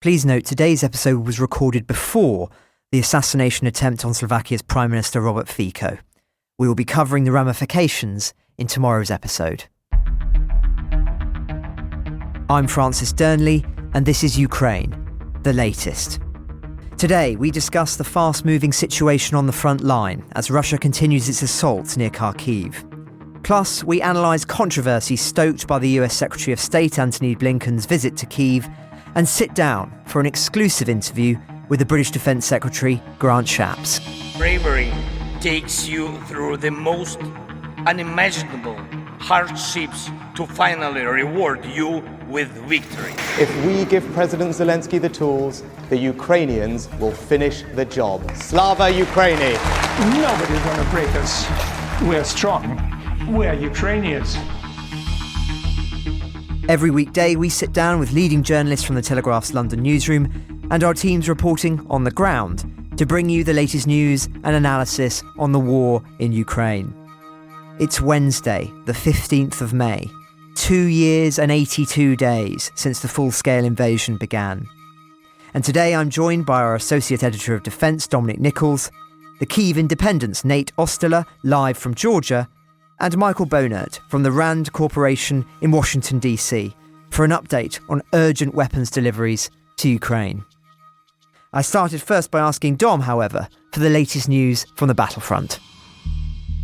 Please note today's episode was recorded before the assassination attempt on Slovakia's Prime Minister Robert Fico. We will be covering the ramifications in tomorrow's episode. I'm Francis Dearnley, and this is Ukraine, the latest. Today, we discuss the fast-moving situation on the front line as Russia continues its assault near Kharkiv. Plus, we analyse controversies stoked by the US Secretary of State Antony Blinken's visit to Kyiv and sit down for an exclusive interview with the British Defence Secretary Grant Shapps. Bravery takes you through the most unimaginable hardships to finally reward you with victory. If we give President Zelensky the tools, the Ukrainians will finish the job. Slava Ukraini! Nobody's gonna break us. We're strong. We're Ukrainians. Every weekday, we sit down with leading journalists from the Telegraph's London newsroom and our teams reporting on the ground to bring you the latest news and analysis on the war in Ukraine. It's Wednesday, the 15th of May, 2 years and 82 days since the full-scale invasion began. And today I'm joined by our Associate Editor of Defence, Nicholls, the Kyiv Independent's Nate Ostiller, live from Georgia, and Michael Bohnert from the RAND Corporation in Washington, D.C., for an update on urgent weapons deliveries to Ukraine. I started first by asking Dom, however, for the latest news from the battlefront.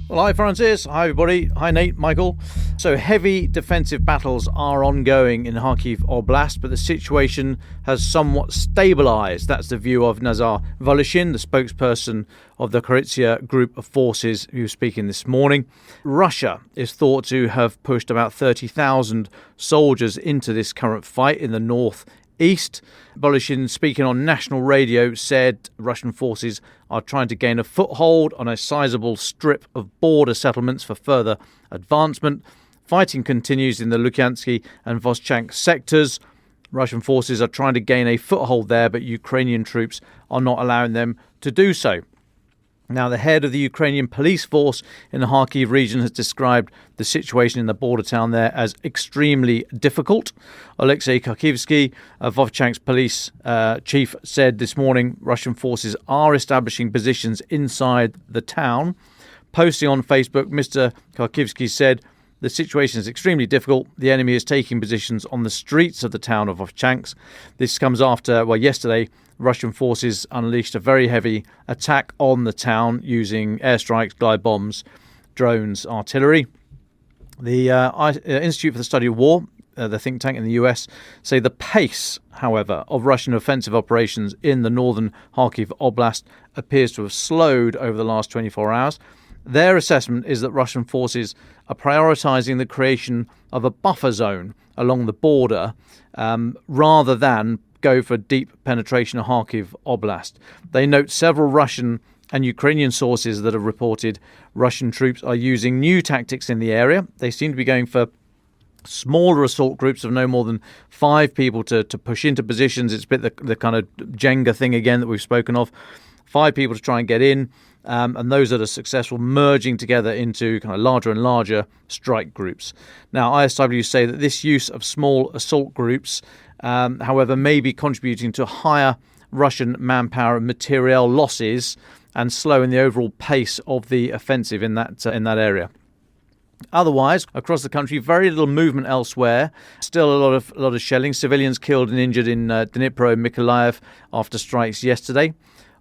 Well, hi Francis, hi everybody, hi Nate, Michael. So heavy defensive battles are ongoing in Kharkiv Oblast, but the situation has somewhat stabilised. That's the view of Nazar Voloshin, the spokesperson of the Kharkiv group of forces who was speaking this morning. Russia is thought to have pushed about 30,000 soldiers into this current fight in the northeast. Voloshin, speaking on national radio, said Russian forces are trying to gain a foothold on a sizable strip of border settlements for further advancement. Fighting continues in the Lukansky and Voschansk sectors. Russian forces are trying to gain a foothold there, but Ukrainian troops are not allowing them to do so. Now, the head of the Ukrainian police force in the Kharkiv region has described the situation in the border town there as extremely difficult. Alexei Kharkivsky, Vovchank's police chief, said this morning Russian forces are establishing positions inside the town. Posting on Facebook, Mr. Kharkivsky said, "The situation is extremely difficult. The enemy is taking positions on the streets of the town of Vovchansk." This comes after, yesterday, Russian forces unleashed a very heavy attack on the town using airstrikes, glide bombs, drones, artillery. The Institute for the Study of War, the think tank in the US, say the pace, however, of Russian offensive operations in the northern Kharkiv Oblast appears to have slowed over the last 24 hours. Their assessment is that Russian forces are prioritising the creation of a buffer zone along the border rather than go for deep penetration of Kharkiv Oblast. They note several Russian and Ukrainian sources that have reported Russian troops are using new tactics in the area. They seem to be going for smaller assault groups of no more than 5 people to push into positions. It's a bit the kind of Jenga thing again that we've spoken of. 5 people to try and get in, and those that are successful merging together into kind of larger and larger strike groups. Now, ISW say that this use of small assault groups, however, may be contributing to higher Russian manpower and materiel losses and slowing the overall pace of the offensive in that area. Otherwise, across the country, very little movement elsewhere. Still a lot of shelling. Civilians killed and injured in Dnipro and Mykolaiv after strikes yesterday.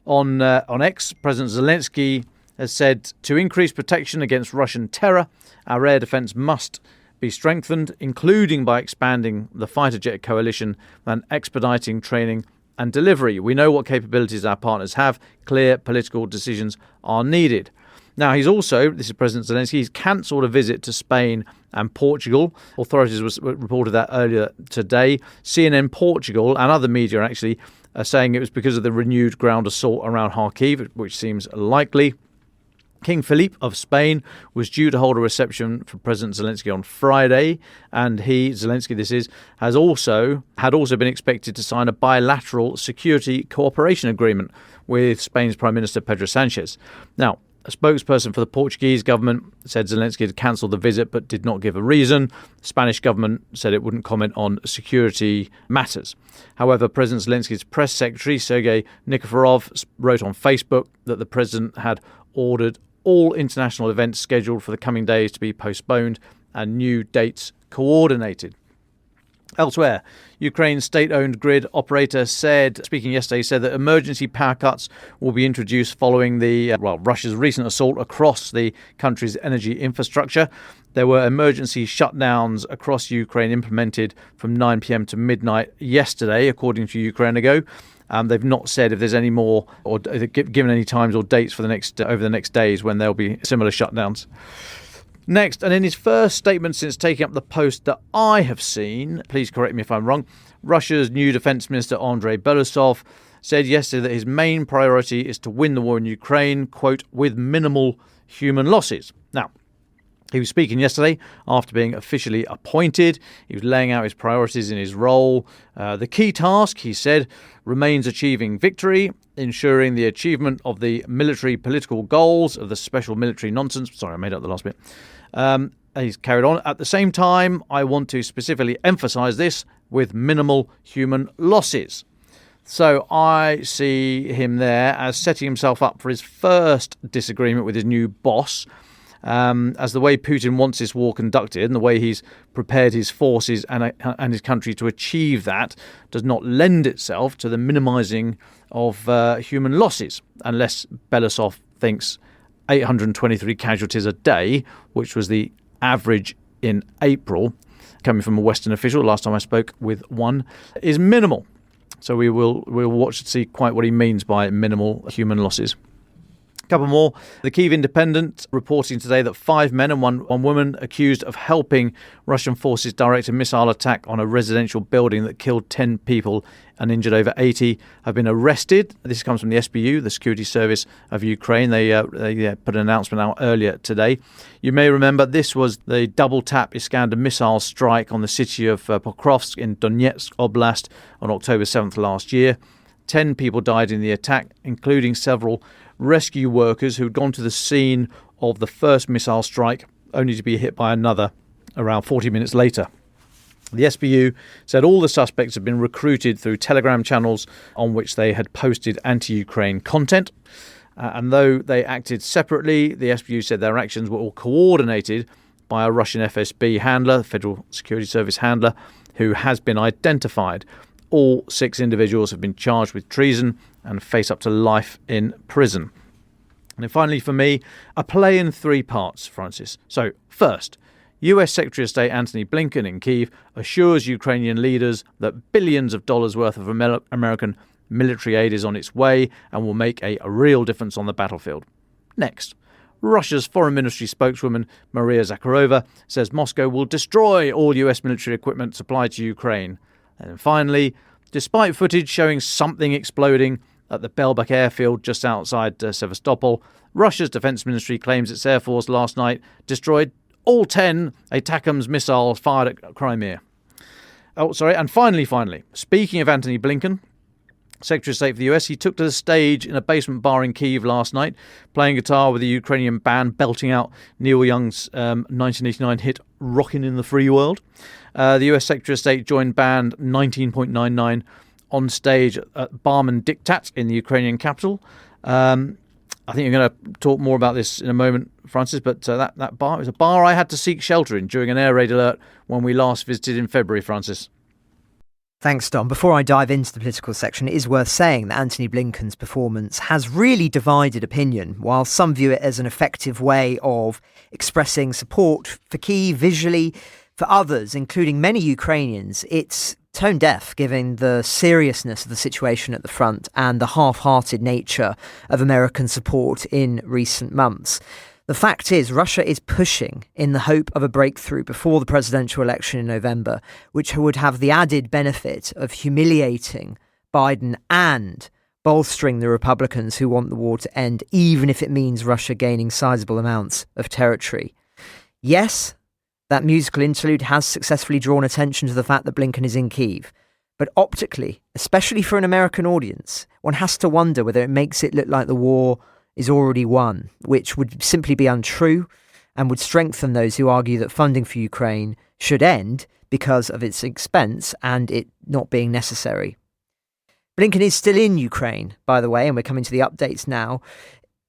On X, President Zelensky has said to increase protection against Russian terror, our air defence must be strengthened, including by expanding the fighter jet coalition and expediting training and delivery. We know what capabilities our partners have. Clear political decisions are needed. Now, this is President Zelensky, he's cancelled a visit to Spain and Portugal. Authorities reported that earlier today. CNN Portugal and other media actually are saying it was because of the renewed ground assault around Kharkiv, which seems likely. King Philippe of Spain was due to hold a reception for President Zelensky on Friday, and had also been expected to sign a bilateral security cooperation agreement with Spain's Prime Minister Pedro Sánchez. Now, A spokesperson for the Portuguese government said Zelensky had cancelled the visit but did not give a reason. The Spanish government said it wouldn't comment on security matters. However, President Zelensky's press secretary, Sergei Nikiforov, wrote on Facebook that the president had ordered all international events scheduled for the coming days to be postponed and new dates coordinated. Elsewhere, Ukraine's state-owned grid operator speaking yesterday, said that emergency power cuts will be introduced following Russia's recent assault across the country's energy infrastructure. There were emergency shutdowns across Ukraine implemented from 9 p.m. to midnight yesterday, according to Ukrainigo. They've not said if there's any more or given any times or dates for over the next days when there'll be similar shutdowns. Next, and in his first statement since taking up the post that I have seen, please correct me if I'm wrong, Russia's new defence minister Andrei Belousov said yesterday that his main priority is to win the war in Ukraine, quote, with minimal human losses. Now, he was speaking yesterday after being officially appointed. He was laying out his priorities in his role. The key task, he said, remains achieving victory, ensuring the achievement of the military political goals of the special military nonsense. Sorry, I made up the last bit. He's carried on. At the same time, I want to specifically emphasise this with minimal human losses. So I see him there as setting himself up for his first disagreement with his new boss, as the way Putin wants this war conducted and the way he's prepared his forces and his country to achieve that does not lend itself to the minimising of human losses, unless Belousov thinks 823 casualties a day, which was the average in April, coming from a Western official, last time I spoke with one, is minimal. So we'll watch to see quite what he means by minimal human losses. A couple more. The Kyiv Independent reporting today that 5 men and one woman accused of helping Russian forces direct a missile attack on a residential building that killed 10 people and injured over 80 have been arrested. This comes from the SBU, the Security Service of Ukraine. They put an announcement out earlier today. You may remember this was the double-tap Iskander missile strike on the city of Pokrovsk in Donetsk Oblast on October 7th last year. 10 people died in the attack, including several rescue workers who'd gone to the scene of the first missile strike, only to be hit by another around 40 minutes later. The SBU said all the suspects had been recruited through Telegram channels on which they had posted anti-Ukraine content. And though they acted separately, the SBU said their actions were all coordinated by a Russian FSB handler, Federal Security Service handler, who has been identified. All 6 individuals have been charged with treason and face up to life in prison. And then finally, for me, a play in 3 parts, Francis. So, first, US Secretary of State Antony Blinken in Kyiv assures Ukrainian leaders that billions of dollars worth of American military aid is on its way and will make a real difference on the battlefield. Next, Russia's Foreign Ministry spokeswoman Maria Zakharova says Moscow will destroy all US military equipment supplied to Ukraine. And then finally, despite footage showing something exploding at the Belbek airfield just outside Sevastopol, Russia's Defence Ministry claims its Air Force last night destroyed all 10 ATACMS missiles fired at Crimea. And finally, speaking of Antony Blinken, Secretary of State for the US, he took to the stage in a basement bar in Kyiv last night, playing guitar with a Ukrainian band, belting out Neil Young's 1989 hit Rockin' in the Free World. The US Secretary of State joined band 19.99 on stage at Barman Diktat in the Ukrainian capital. I think you're going to talk more about this in a moment, Francis, but that bar is a bar I had to seek shelter in during an air raid alert when we last visited in February, Francis. Thanks, Dom. Before I dive into the political section, it is worth saying that Antony Blinken's performance has really divided opinion. While some view it as an effective way of expressing support for Kyiv visually, for others, including many Ukrainians, it's tone deaf given the seriousness of the situation at the front and the half-hearted nature of American support in recent months. The fact is, Russia is pushing in the hope of a breakthrough before the presidential election in November, which would have the added benefit of humiliating Biden and bolstering the Republicans who want the war to end, even if it means Russia gaining sizable amounts of territory. Yes, that musical interlude has successfully drawn attention to the fact that Blinken is in Kyiv. But optically, especially for an American audience, one has to wonder whether it makes it look like the war is already won, which would simply be untrue and would strengthen those who argue that funding for Ukraine should end because of its expense and it not being necessary. Blinken is still in Ukraine, by the way, and we're coming to the updates now.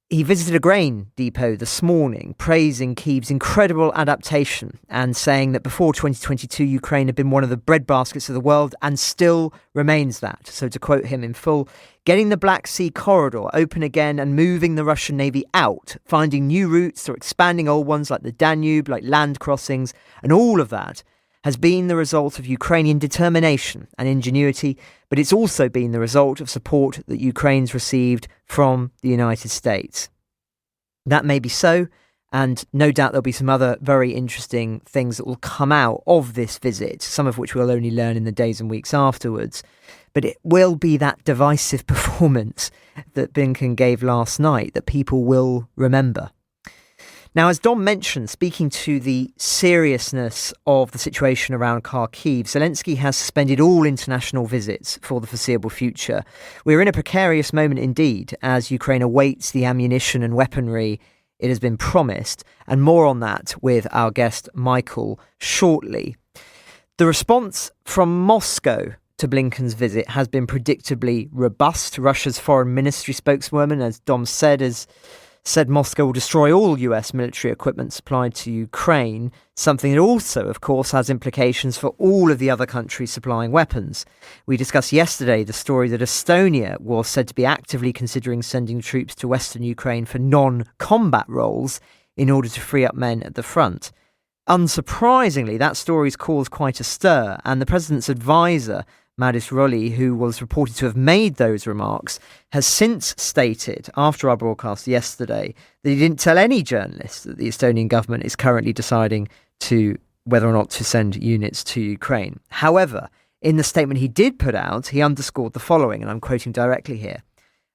He visited a grain depot this morning, praising Kyiv's incredible adaptation and saying that before 2022, Ukraine had been one of the breadbaskets of the world and still remains that. So to quote him in full, getting the Black Sea corridor open again and moving the Russian Navy out, finding new routes or expanding old ones like the Danube, like land crossings, and all of that has been the result of Ukrainian determination and ingenuity, but it's also been the result of support that Ukraine's received from the United States. That may be so, and no doubt there'll be some other very interesting things that will come out of this visit, some of which we'll only learn in the days and weeks afterwards. But it will be that divisive performance that Blinken gave last night that people will remember. Now, as Dom mentioned, speaking to the seriousness of the situation around Kharkiv, Zelensky has suspended all international visits for the foreseeable future. We're in a precarious moment indeed, as Ukraine awaits the ammunition and weaponry it has been promised, and more on that with our guest Michael shortly. The response from Moscow to Blinken's visit has been predictably robust. Russia's foreign ministry spokeswoman, as Dom said Moscow will destroy all US military equipment supplied to Ukraine, something that also, of course, has implications for all of the other countries supplying weapons. We discussed yesterday the story that Estonia was said to be actively considering sending troops to Western Ukraine for non-combat roles in order to free up men at the front. Unsurprisingly, that story's caused quite a stir, and the president's advisor, Madis Rolli, who was reported to have made those remarks, has since stated, after our broadcast yesterday, that he didn't tell any journalists that the Estonian government is currently deciding whether or not to send units to Ukraine. However, in the statement he did put out, he underscored the following, and I'm quoting directly here.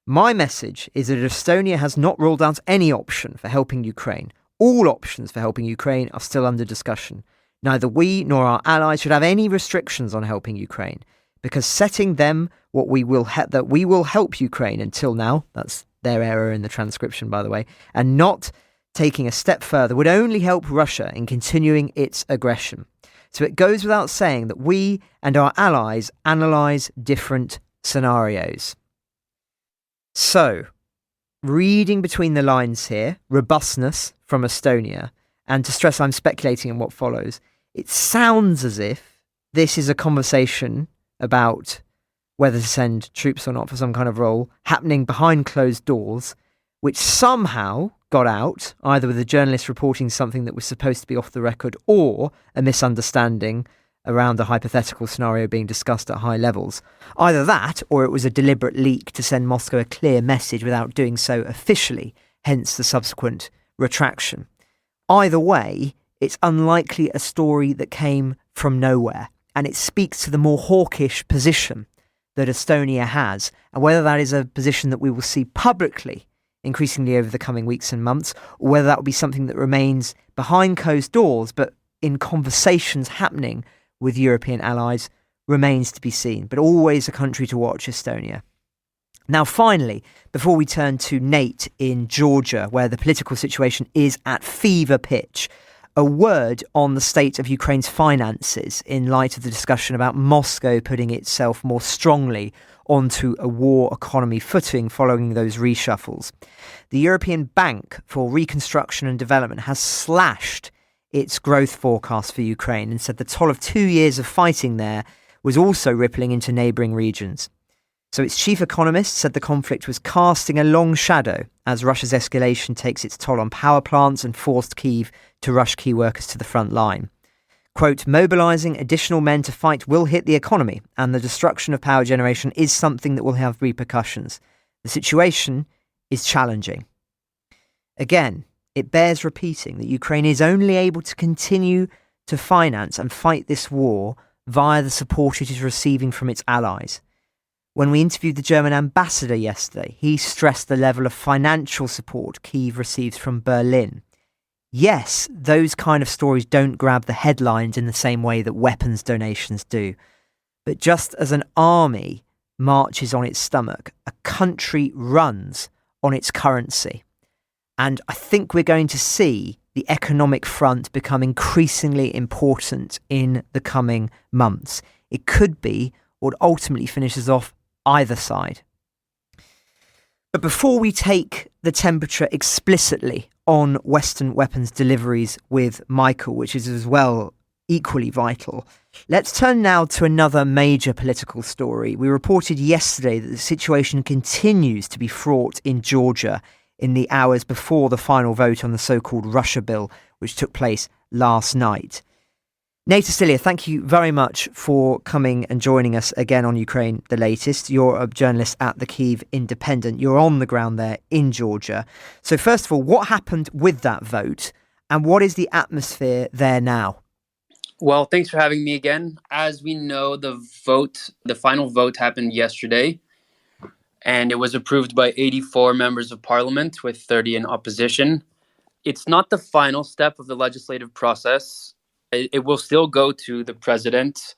My message is that Estonia has not ruled out any option for helping Ukraine. All options for helping Ukraine are still under discussion. Neither we nor our allies should have any restrictions on helping Ukraine, because setting them that we will help Ukraine until now, that's their error in the transcription, by the way, and not taking a step further would only help Russia in continuing its aggression. So it goes without saying that we and our allies analyse different scenarios. So, reading between the lines here, robustness from Estonia, and to stress I'm speculating on what follows, it sounds as if this is a conversation about whether to send troops or not for some kind of role happening behind closed doors, which somehow got out, either with a journalist reporting something that was supposed to be off the record or a misunderstanding around a hypothetical scenario being discussed at high levels. Either that, or it was a deliberate leak to send Moscow a clear message without doing so officially, hence the subsequent retraction. Either way, it's unlikely a story that came from nowhere. And it speaks to the more hawkish position that Estonia has, and whether that is a position that we will see publicly increasingly over the coming weeks and months, or whether that will be something that remains behind closed doors, but in conversations happening with European allies, remains to be seen. But always a country to watch, Estonia. Now, finally, before we turn to Nate in Georgia, where the political situation is at fever pitch, a word on the state of Ukraine's finances in light of the discussion about Moscow putting itself more strongly onto a war economy footing following those reshuffles. The European Bank for Reconstruction and Development has slashed its growth forecast for Ukraine and said the toll of 2 years of fighting there was also rippling into neighbouring regions. So its chief economist said the conflict was casting a long shadow as Russia's escalation takes its toll on power plants and forced Kyiv to rush key workers to the front line. Quote, mobilising additional men to fight will hit the economy, and the destruction of power generation is something that will have repercussions. The situation is challenging. Again, it bears repeating that Ukraine is only able to continue to finance and fight this war via the support it is receiving from its allies. When we interviewed the German ambassador yesterday, he stressed the level of financial support Kyiv receives from Berlin. Yes, those kind of stories don't grab the headlines in the same way that weapons donations do. But just as an army marches on its stomach, a country runs on its currency. And I think we're going to see the economic front become increasingly important in the coming months. It could be what ultimately finishes off either side. But before we take the temperature explicitly on Western weapons deliveries with Michael, which is as well equally vital, let's turn now to another major political story. We reported yesterday that the situation continues to be fraught in Georgia in the hours before the final vote on the so-called Russia bill, which took place last night. Nate Ostiller, thank you very much for coming and joining us again on Ukraine, the latest. You're a journalist at the Kyiv Independent. You're on the ground there in Georgia. So first of all, what happened with that vote and what is the atmosphere there now? Well, thanks for having me again. As we know, the final vote happened yesterday, and it was approved by 84 members of parliament with 30 in opposition. It's not the final step of the legislative process. It will still go to the president,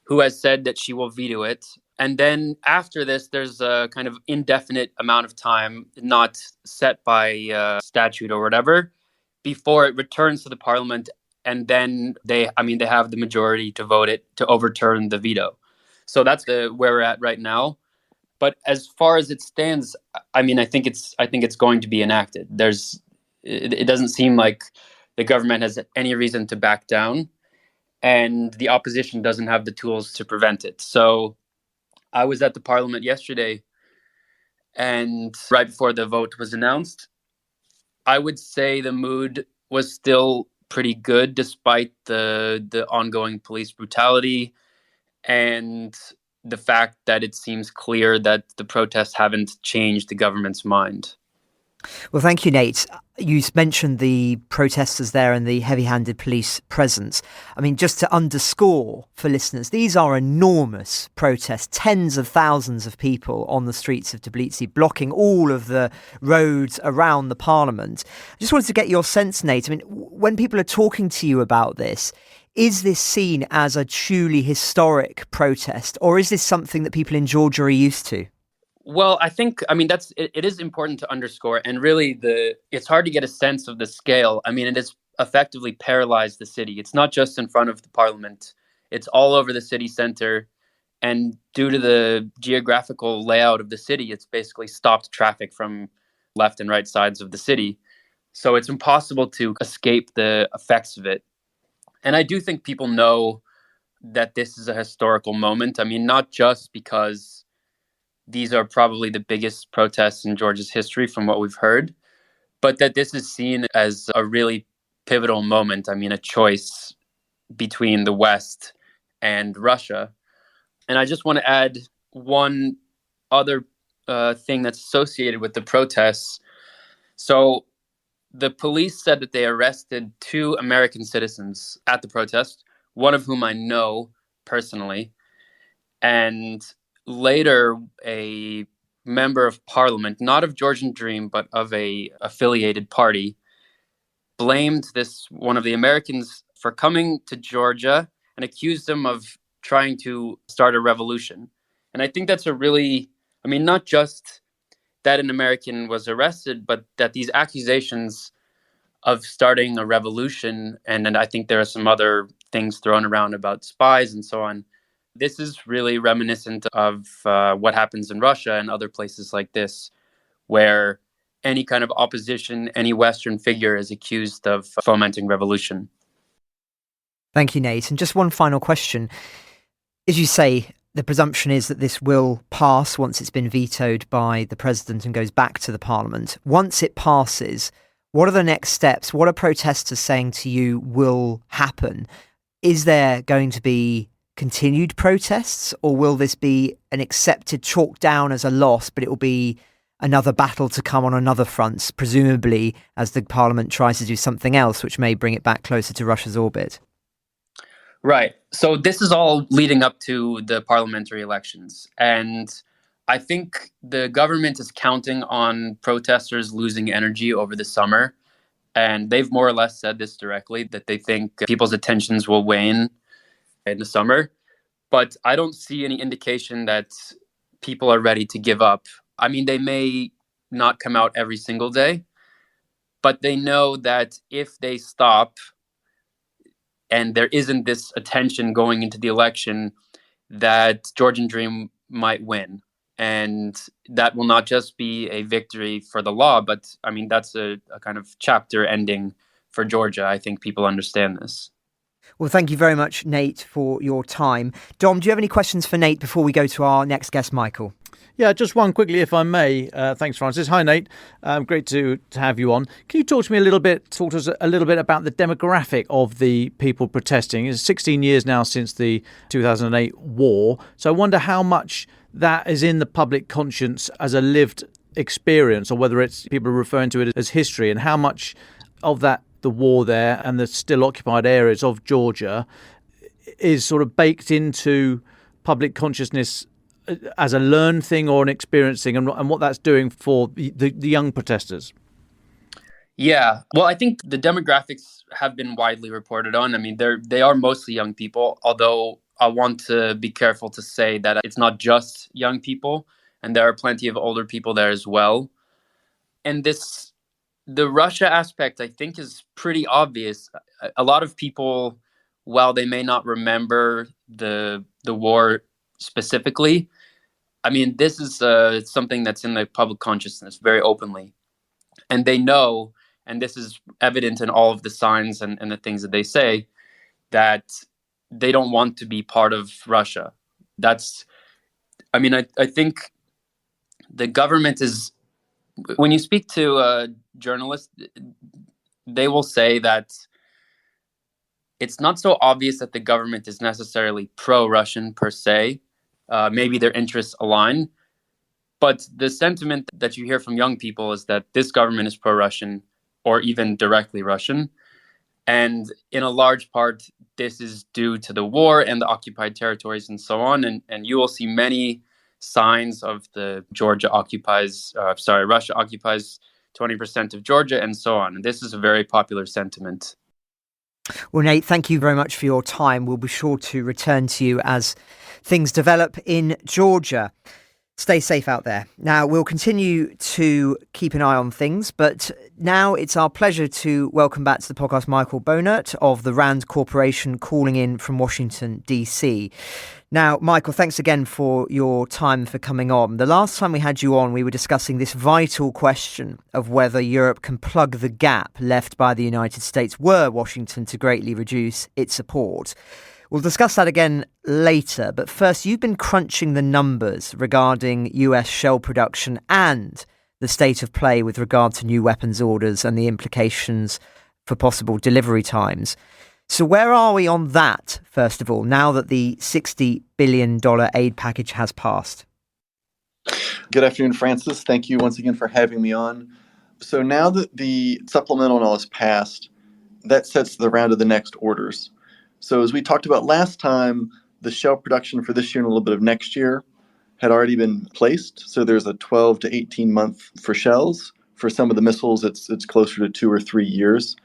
who has said that she will veto it. And then after this, there's a kind of indefinite amount of time, not set by statute or whatever, before it returns to the parliament. And then they have the majority to vote it to overturn the veto. So that's where we're at right now. But as far as it stands, I think it's going to be enacted. It doesn't seem like the government has any reason to back down, and the opposition doesn't have the tools to prevent it. So I was at the parliament yesterday, and right before the vote was announced, I would say the mood was still pretty good despite the ongoing police brutality and the fact that it seems clear that the protests haven't changed the government's mind. Well, thank you, Nate. You mentioned the protesters there and the heavy-handed police presence. Just to underscore for listeners, these are enormous protests, tens of thousands of people on the streets of Tbilisi, blocking all of the roads around the parliament. I just wanted to get your sense, Nate. When people are talking to you about this, is this seen as a truly historic protest, or is this something that people in Georgia are used to? Well, I think, it is important to underscore, and really it's hard to get a sense of the scale. It has effectively paralyzed the city. It's not just in front of the parliament. It's all over the city center. And due to the geographical layout of the city, it's basically stopped traffic from left and right sides of the city. So it's impossible to escape the effects of it. And I do think people know that this is a historical moment. Not just because these are probably the biggest protests in Georgia's history from what we've heard, but that this is seen as a really pivotal moment. A choice between the West and Russia. And I just want to add one other thing that's associated with the protests. So the police said that they arrested 2 American citizens at the protest, one of whom I know personally. And later, a member of parliament, not of Georgian Dream, but of a affiliated party, blamed one of the Americans for coming to Georgia and accused him of trying to start a revolution. And I think that's not just that an American was arrested, but that these accusations of starting a revolution, and I think there are some other things thrown around about spies and so on. This is really reminiscent of what happens in Russia and other places like this, where any kind of opposition, any Western figure is accused of fomenting revolution. Thank you, Nate. And just one final question. As you say, the presumption is that this will pass once it's been vetoed by the president and goes back to the parliament. Once it passes, what are the next steps? What are protesters saying to you will happen? Is there going to be continued protests, or will this be an accepted, chalked down as a loss, but it will be another battle to come on another front, presumably as the parliament tries to do something else which may bring it back closer to Russia's orbit? Right. So this is all leading up to the parliamentary elections. And I think the government is counting on protesters losing energy over the summer. And they've more or less said this directly, that they think people's attentions will wane in the summer. But I don't see any indication that people are ready to give up. They may not come out every single day. But they know that if they stop and there isn't this attention going into the election, that Georgian Dream might win. And that will not just be a victory for the law, but I mean, that's a kind of chapter ending for Georgia. I think people understand this. Well, thank you very much, Nate, for your time. Dom, do you have any questions for Nate before we go to our next guest, Michael? Yeah, just one quickly, if I may. Thanks, Francis. Hi, Nate. Great to have you on. Can you talk to us a little bit about the demographic of the people protesting? It's 16 years now since the 2008 war. So I wonder how much that is in the public conscience as a lived experience, or whether it's people are referring to it as history, and how much of that, the war there and the still occupied areas of Georgia, is sort of baked into public consciousness as a learned thing or an experience thing, and what that's doing for the young protesters. Yeah, well, I think the demographics have been widely reported on. I mean, they are mostly young people, although I want to be careful to say that it's not just young people, and there are plenty of older people there as well. And the Russia aspect, I think, is pretty obvious. A lot of people, while they may not remember the war specifically, I mean, this is something that's in the public consciousness very openly. And they know, and this is evident in all of the signs and the things that they say, that they don't want to be part of Russia. I think the government is, when you speak to journalists, they will say that it's not so obvious that the government is necessarily pro-Russian per se. Maybe their interests align. But the sentiment that you hear from young people is that this government is pro-Russian or even directly Russian. And in a large part, this is due to the war and the occupied territories and so on. And you will see many signs of the Russia occupies 20% of Georgia and so on. And this is a very popular sentiment. Well, Nate, thank you very much for your time. We'll be sure to return to you as things develop in Georgia. Stay safe out there. Now, we'll continue to keep an eye on things, but now it's our pleasure to welcome back to the podcast Michael Bohnert of the RAND Corporation, calling in from Washington, D.C. Now, Michael, thanks again for your time, for coming on. The last time we had you on, we were discussing this vital question of whether Europe can plug the gap left by the United States were Washington to greatly reduce its support. We'll discuss that again later, but first, you've been crunching the numbers regarding US shell production and the state of play with regard to new weapons orders and the implications for possible delivery times. So where are we on that, first of all, now that the $60 billion aid package has passed? Good afternoon, Francis. Thank you once again for having me on. So now that the supplemental law is passed, that sets the round of the next orders. So as we talked about last time, the shell production for this year and a little bit of next year had already been placed. So there's a 12 to 18 month for shells. For some of the missiles, it's closer to 2 or 3 years.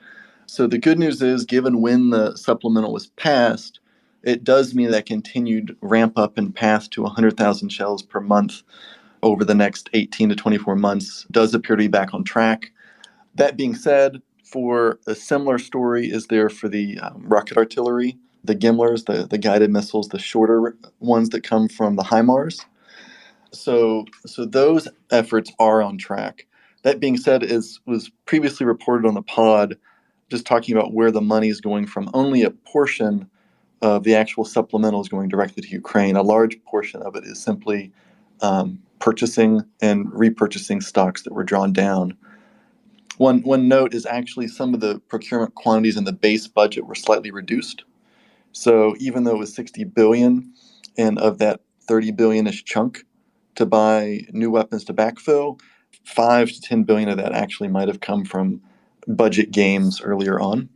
So the good news is, given when the supplemental was passed, it does mean that continued ramp up and path to 100,000 shells per month over the next 18 to 24 months does appear to be back on track. That being said, for a similar story is there for the rocket artillery, the GMLRS, the guided missiles, the shorter ones that come from the HIMARS. So those efforts are on track. That being said, as was previously reported on the pod, just talking about where the money is going from, only a portion of the actual supplemental is going directly to Ukraine. A large portion of it is simply purchasing and repurchasing stocks that were drawn down. One note is actually some of the procurement quantities in the base budget were slightly reduced. So even though it was $60 billion, and of that 30 billion-ish chunk to buy new weapons to backfill, 5 to 10 billion of that actually might have come from budget gains earlier on.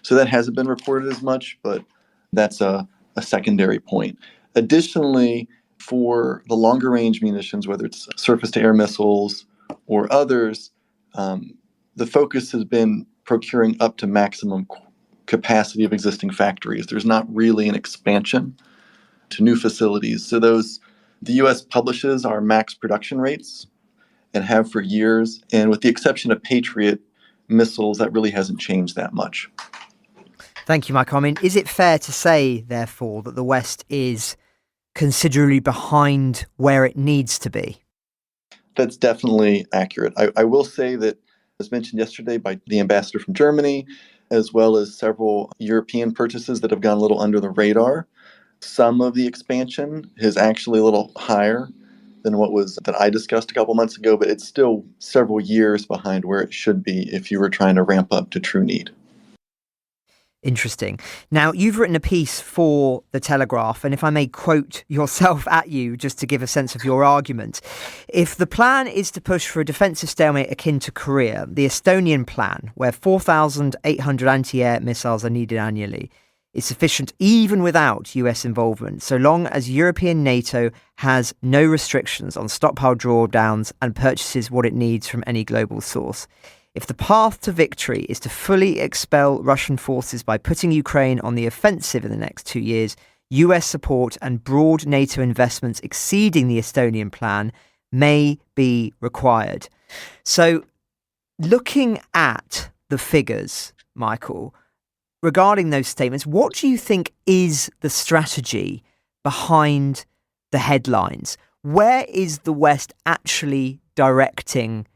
So that hasn't been reported as much, but that's a secondary point. Additionally, for the longer range munitions, whether it's surface-to-air missiles or others, the focus has been procuring up to maximum capacity of existing factories. There's not really an expansion to new facilities. So the U.S. publishes our max production rates, and have for years. And with the exception of Patriot missiles, that really hasn't changed that much. Thank you, Michael. I mean, is it fair to say, therefore, that the West is considerably behind where it needs to be? That's definitely accurate. I will say that, as mentioned yesterday by the ambassador from Germany, as well as several European purchases that have gone a little under the radar, some of the expansion is actually a little higher than that I discussed a couple months ago, but it's still several years behind where it should be if you were trying to ramp up to true need. Interesting. Now, you've written a piece for the Telegraph, and if I may quote yourself at you, just to give a sense of your argument, if the plan is to push for a defensive stalemate akin to Korea, the Estonian plan, where 4,800 anti-air missiles are needed annually, is sufficient even without US involvement, so long as European NATO has no restrictions on stockpile drawdowns and purchases what it needs from any global source. If the path to victory is to fully expel Russian forces by putting Ukraine on the offensive in the next 2 years, US support and broad NATO investments exceeding the Estonian plan may be required. So, looking at the figures, Michael, regarding those statements, what do you think is the strategy behind the headlines? Where is the West actually directing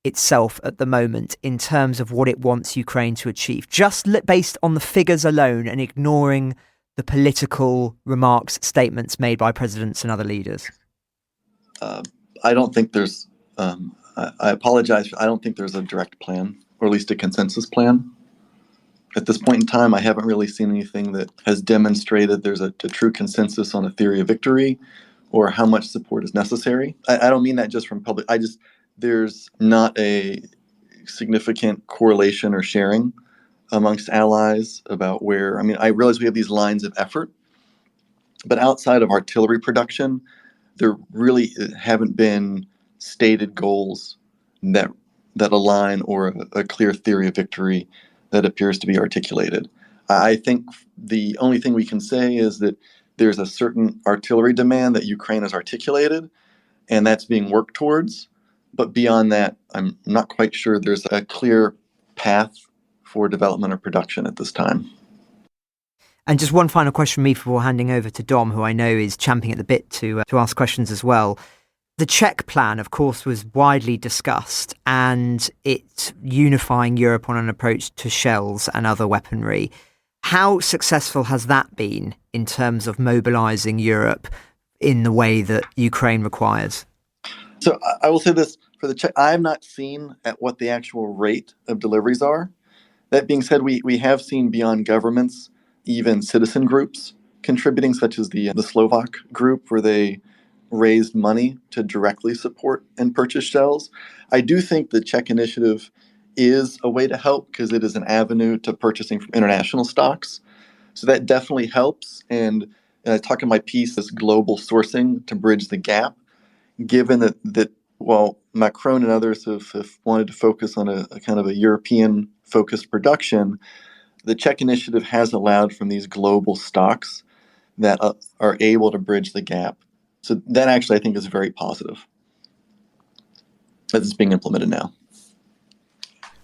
itself at the moment in terms of what it wants Ukraine to achieve, just based on the figures alone and ignoring the political remarks, statements made by presidents and other leaders? I don't think there's, I apologize, I don't think there's a direct plan, or at least a consensus plan. At this point in time, I haven't really seen anything that has demonstrated there's a true consensus on a theory of victory or how much support is necessary. I don't mean that just from public, there's not a significant correlation or sharing amongst allies about where, I realize we have these lines of effort, but outside of artillery production, there really haven't been stated goals that align or a clear theory of victory that appears to be articulated. I think the only thing we can say is that there's a certain artillery demand that Ukraine has articulated, and that's being worked towards. But beyond that, I'm not quite sure there's a clear path for development or production at this time. And just one final question from me before handing over to Dom, who I know is champing at the bit to ask questions as well. The Czech plan, of course, was widely discussed, and it's unifying Europe on an approach to shells and other weaponry. How successful has that been in terms of mobilising Europe in the way that Ukraine requires? So I will say this, for the Czech, I have not seen at what the actual rate of deliveries are. That being said, we have seen beyond governments, even citizen groups contributing, such as the Slovak group, where they raised money to directly support and purchase shells. I do think the Czech initiative is a way to help because it is an avenue to purchasing from international stocks. So that definitely helps. And I talk in my piece, this global sourcing to bridge the gap, given that while Macron and others have wanted to focus on a kind of a European-focused production, the Czech initiative has allowed from these global stocks that are able to bridge the gap. So that actually, I think, is very positive as it's being implemented now.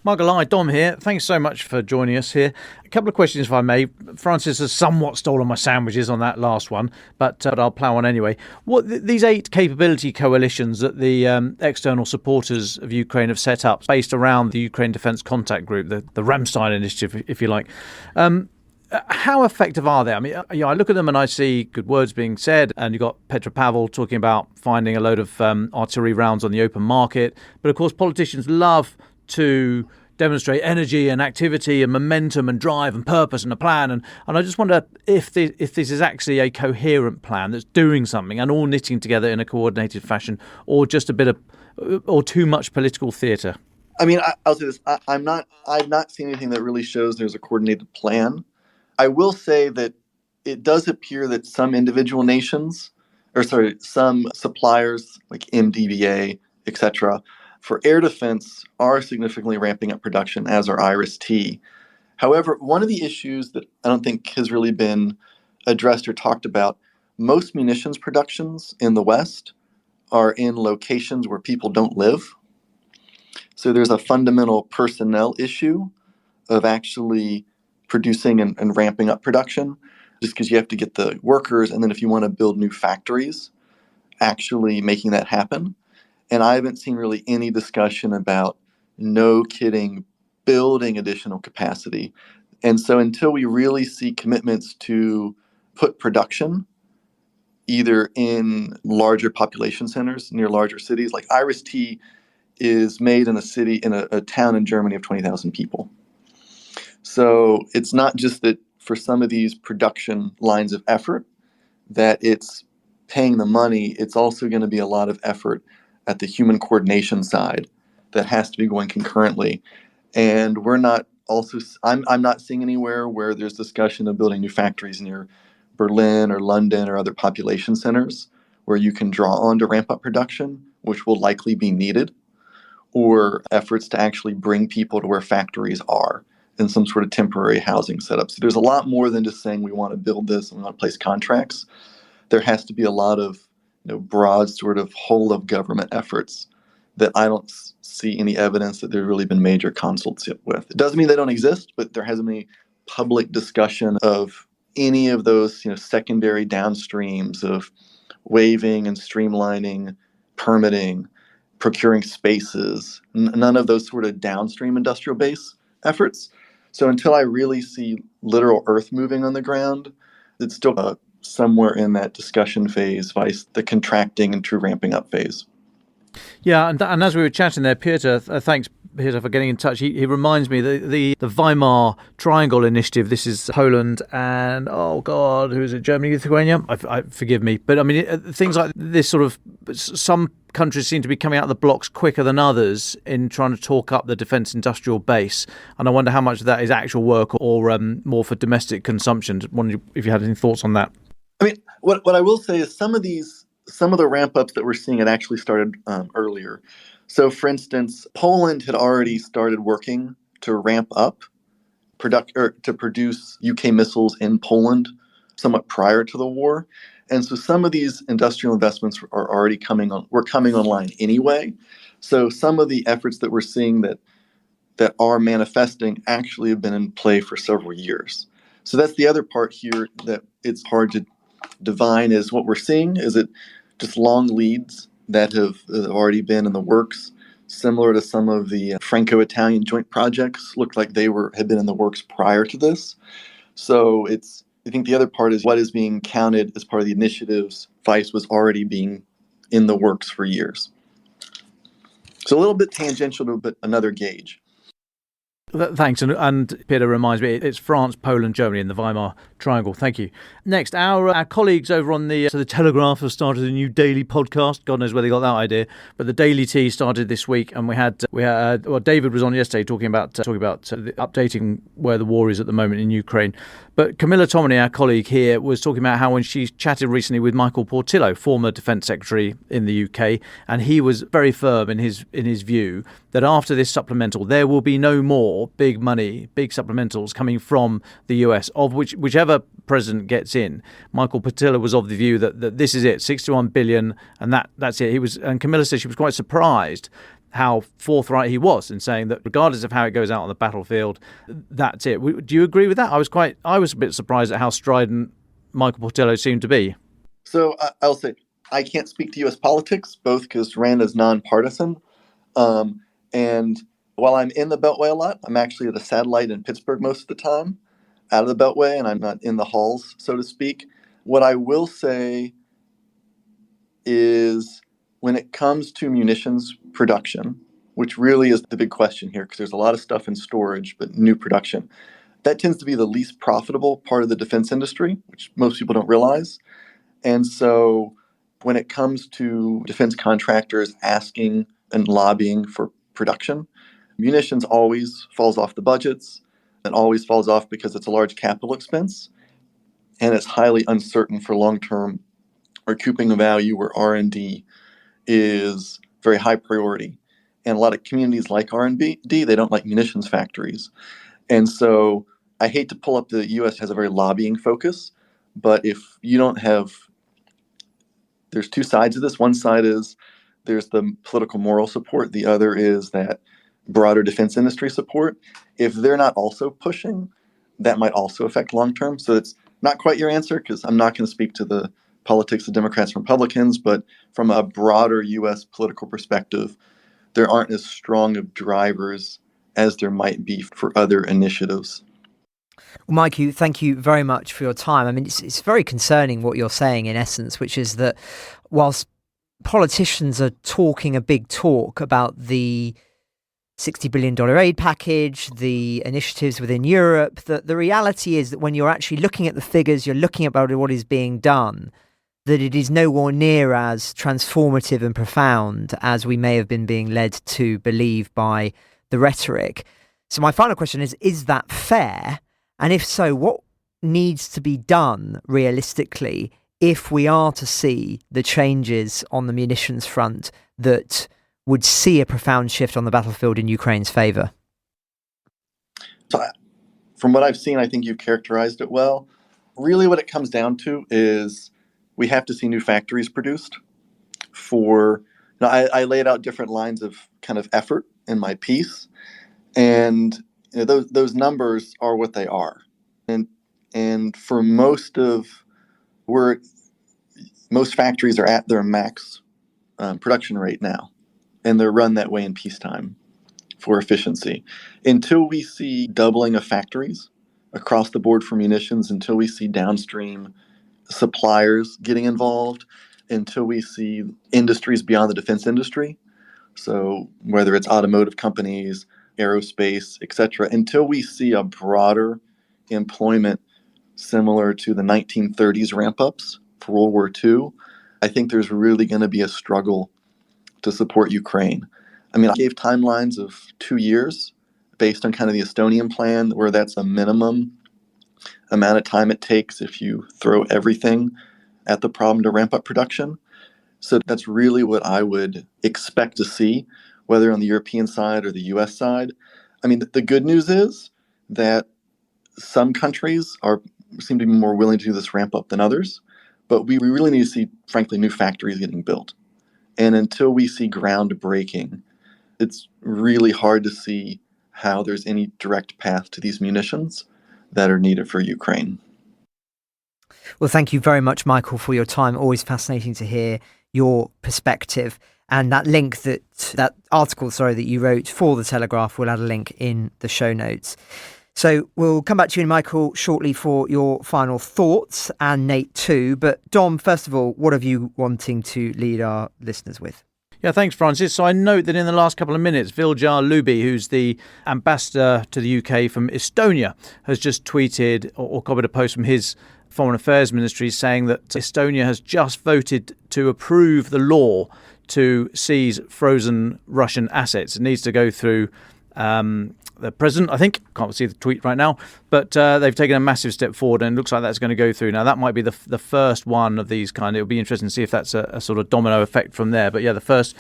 Michael, hi, Dom here. Thanks so much for joining us here. A couple of questions, if I may. Francis has somewhat stolen my sandwiches on that last one, but I'll plough on anyway. These 8 capability coalitions that the external supporters of Ukraine have set up, based around the Ukraine Defence Contact Group, the Ramstein initiative, if you like. How effective are they? I look at them and I see good words being said, and you've got Petro Pavel talking about finding a load of artillery rounds on the open market. But of course, politicians love to demonstrate energy and activity and momentum and drive and purpose and a plan. And I just wonder if this is actually a coherent plan that's doing something and all knitting together in a coordinated fashion, or just a bit of, or too much political theatre. I'll say this. I've not seen anything that really shows there's a coordinated plan. I will say that it does appear that some individual nations, some suppliers like MDVA, etc., for air defense are significantly ramping up production, as are IRIS-T. However, one of the issues that I don't think has really been addressed or talked about, most munitions productions in the West are in locations where people don't live. So there's a fundamental personnel issue of actually producing and ramping up production, just because you have to get the workers, and then if you want to build new factories, actually making that happen. And I haven't seen really any discussion about, no kidding, building additional capacity. And so until we really see commitments to put production either in larger population centers near larger cities, like Iris Tea is made in a city, in a town in Germany of 20,000 people. So it's not just that for some of these production lines of effort that it's paying the money, it's also going to be a lot of effort at the human coordination side that has to be going concurrently. And I'm not seeing anywhere where there's discussion of building new factories near Berlin or London or other population centers where you can draw on to ramp up production, which will likely be needed, or efforts to actually bring people to where factories are in some sort of temporary housing setup. So there's a lot more than just saying we want to build this and we want to place contracts. There has to be a lot of broad sort of whole of government efforts that I don't see any evidence that there's really been major consults with. It doesn't mean they don't exist, but there hasn't been any public discussion of any of those secondary downstreams of waiving and streamlining, permitting, procuring spaces, none of those sort of downstream industrial base efforts. So until I really see literal earth moving on the ground, it's still somewhere in that discussion phase, vice the contracting and true ramping up phase. Yeah, and as we were chatting there, Peter, thanks, Peter, for getting in touch. He reminds me the Weimar Triangle Initiative. This is Poland and, oh God, who is it? Germany, Lithuania? Forgive me. But I mean, things like this sort of, some countries seem to be coming out of the blocks quicker than others in trying to talk up the defence industrial base. And I wonder how much of that is actual work or more for domestic consumption. Wondered if you had any thoughts on that. I mean, what I will say is some of the ramp ups that we're seeing had actually started earlier. So, for instance, Poland had already started working to ramp up to produce UK missiles in Poland somewhat prior to the war. And so some of these industrial investments are already coming online anyway. So some of the efforts that we're seeing that are manifesting actually have been in play for several years. So that's the other part here that it's hard to divine, is what we're seeing. Is it just long leads that have already been in the works, similar to some of the Franco-Italian joint projects looked like they had been in the works prior to this. So I think the other part is what is being counted as part of the initiatives vice was already being in the works for years. So a little bit tangential, but another gauge. Thanks. And Peter reminds me, it's France, Poland, Germany in the Weimar Triangle. Thank you. Next, our colleagues over on the Telegraph have started a new daily podcast. God knows where they got that idea. But the Daily Tea started this week, and we had David was on yesterday talking about updating where the war is at the moment in Ukraine. But Camilla Tominey, our colleague here, was talking about how when she chatted recently with Michael Portillo, former Defence Secretary in the UK, and he was very firm in his view that after this supplemental, there will be no more big money, big supplementals coming from the US, of whichever president gets in. Michael Portillo was of the view that this is it, 61 billion, and that's it. And Camilla said she was quite surprised how forthright he was in saying that regardless of how it goes out on the battlefield, that's it. Do you agree with that? I was a bit surprised at how strident Michael Portillo seemed to be. So I'll say I can't speak to U.S. politics, both because Rand is nonpartisan, and while I'm in the Beltway a lot, I'm actually at a satellite in Pittsburgh most of the time, out of the Beltway, and I'm not in the halls, so to speak. What I will say is, when it comes to munitions production, which really is the big question here, because there's a lot of stuff in storage, but new production, that tends to be the least profitable part of the defense industry, which most people don't realize. And so when it comes to defense contractors asking and lobbying for production, munitions always falls off the budgets, and always falls off because it's a large capital expense, and it's highly uncertain for long-term recouping value, where R&D is very high priority. And a lot of communities like R&D, they don't like munitions factories. And so I hate to pull up the U.S. has a very lobbying focus, but if you don't have there's two sides of this. One side is there's the political moral support. The other is that broader defense industry support. If they're not also pushing, that might also affect long term. So it's not quite your answer, because I'm not going to speak to the politics of Democrats and Republicans, but from a broader U.S. political perspective, there aren't as strong of drivers as there might be for other initiatives. Well, Mike, thank you very much for your time. I mean, it's very concerning what you're saying in essence, which is that whilst politicians are talking a big talk about the $60 billion aid package, the initiatives within Europe, the reality is that when you're actually looking at the figures, you're looking at what is being done, that it is nowhere near as transformative and profound as we may have been being led to believe by the rhetoric. So my final question is that fair? And if so, what needs to be done realistically if we are to see the changes on the munitions front that would see a profound shift on the battlefield in Ukraine's favour? So, from what I've seen, I think you've characterized it well. Really what it comes down to is we have to see new factories produced. I laid out different lines of kind of effort in my piece, and those numbers are what they are. And for most factories are at their max production rate now, and they're run that way in peacetime for efficiency. Until we see doubling of factories across the board for munitions, until we see downstream suppliers getting involved, until we see industries beyond the defense industry, so whether it's automotive companies, aerospace, etc., until we see a broader employment similar to the 1930s ramp-ups for World War II, I think there's really going to be a struggle to support Ukraine. I mean, I gave timelines of 2 years based on kind of the Estonian plan, where that's a minimum amount of time it takes if you throw everything at the problem to ramp up production. So that's really what I would expect to see, whether on the European side or the US side. I mean, the good news is that some countries seem to be more willing to do this ramp up than others, but we really need to see, frankly, new factories getting built. And until we see groundbreaking, it's really hard to see how there's any direct path to these munitions that are needed for Ukraine. Well, thank you very much, Michael, for your time. Always fascinating to hear your perspective. And that article that you wrote for the Telegraph, we'll add a link in the show notes. So we'll come back to you, Michael, shortly for your final thoughts, and Nate too. But Dom, first of all, what have you wanting to lead our listeners with? Yeah, thanks, Francis. So I note that in the last couple of minutes, Viljar Luby, who's the ambassador to the UK from Estonia, has just tweeted or copied a post from his Foreign Affairs Ministry saying that Estonia has just voted to approve the law to seize frozen Russian assets. It needs to go through the president, I think. Can't see the tweet right now, but they've taken a massive step forward, and it looks like that's going to go through. Now, that might be the first one of these kind. It'll be interesting to see if that's a sort of domino effect from there. But yeah, the first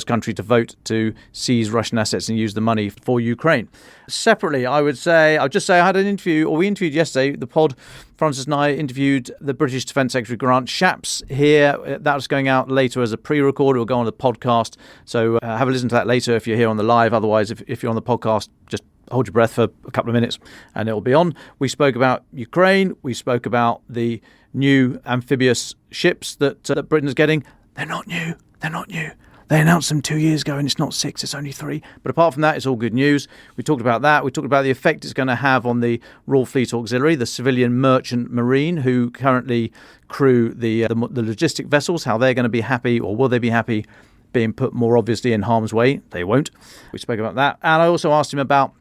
country to vote to seize Russian assets and use the money for Ukraine. Separately, I would say I had an interview, or we interviewed yesterday, the pod, Francis and I interviewed the British Defence Secretary Grant Shapps here. That's going out later as a pre-record. It will go on the podcast. So have a listen to that later if you're here on the live. Otherwise, if you're on the podcast, just hold your breath for a couple of minutes and it will be on. We spoke about Ukraine. We spoke about the new amphibious ships that Britain's getting. They're not new. They announced them 2 years ago, and it's not 6, it's only 3. But apart from that, it's all good news. We talked about that. We talked about the effect it's going to have on the Royal Fleet Auxiliary, the civilian merchant marine, who currently crew the logistic vessels, how they're going to be happy, or will they be happy, being put more obviously in harm's way. They won't. We spoke about that. And I also asked him about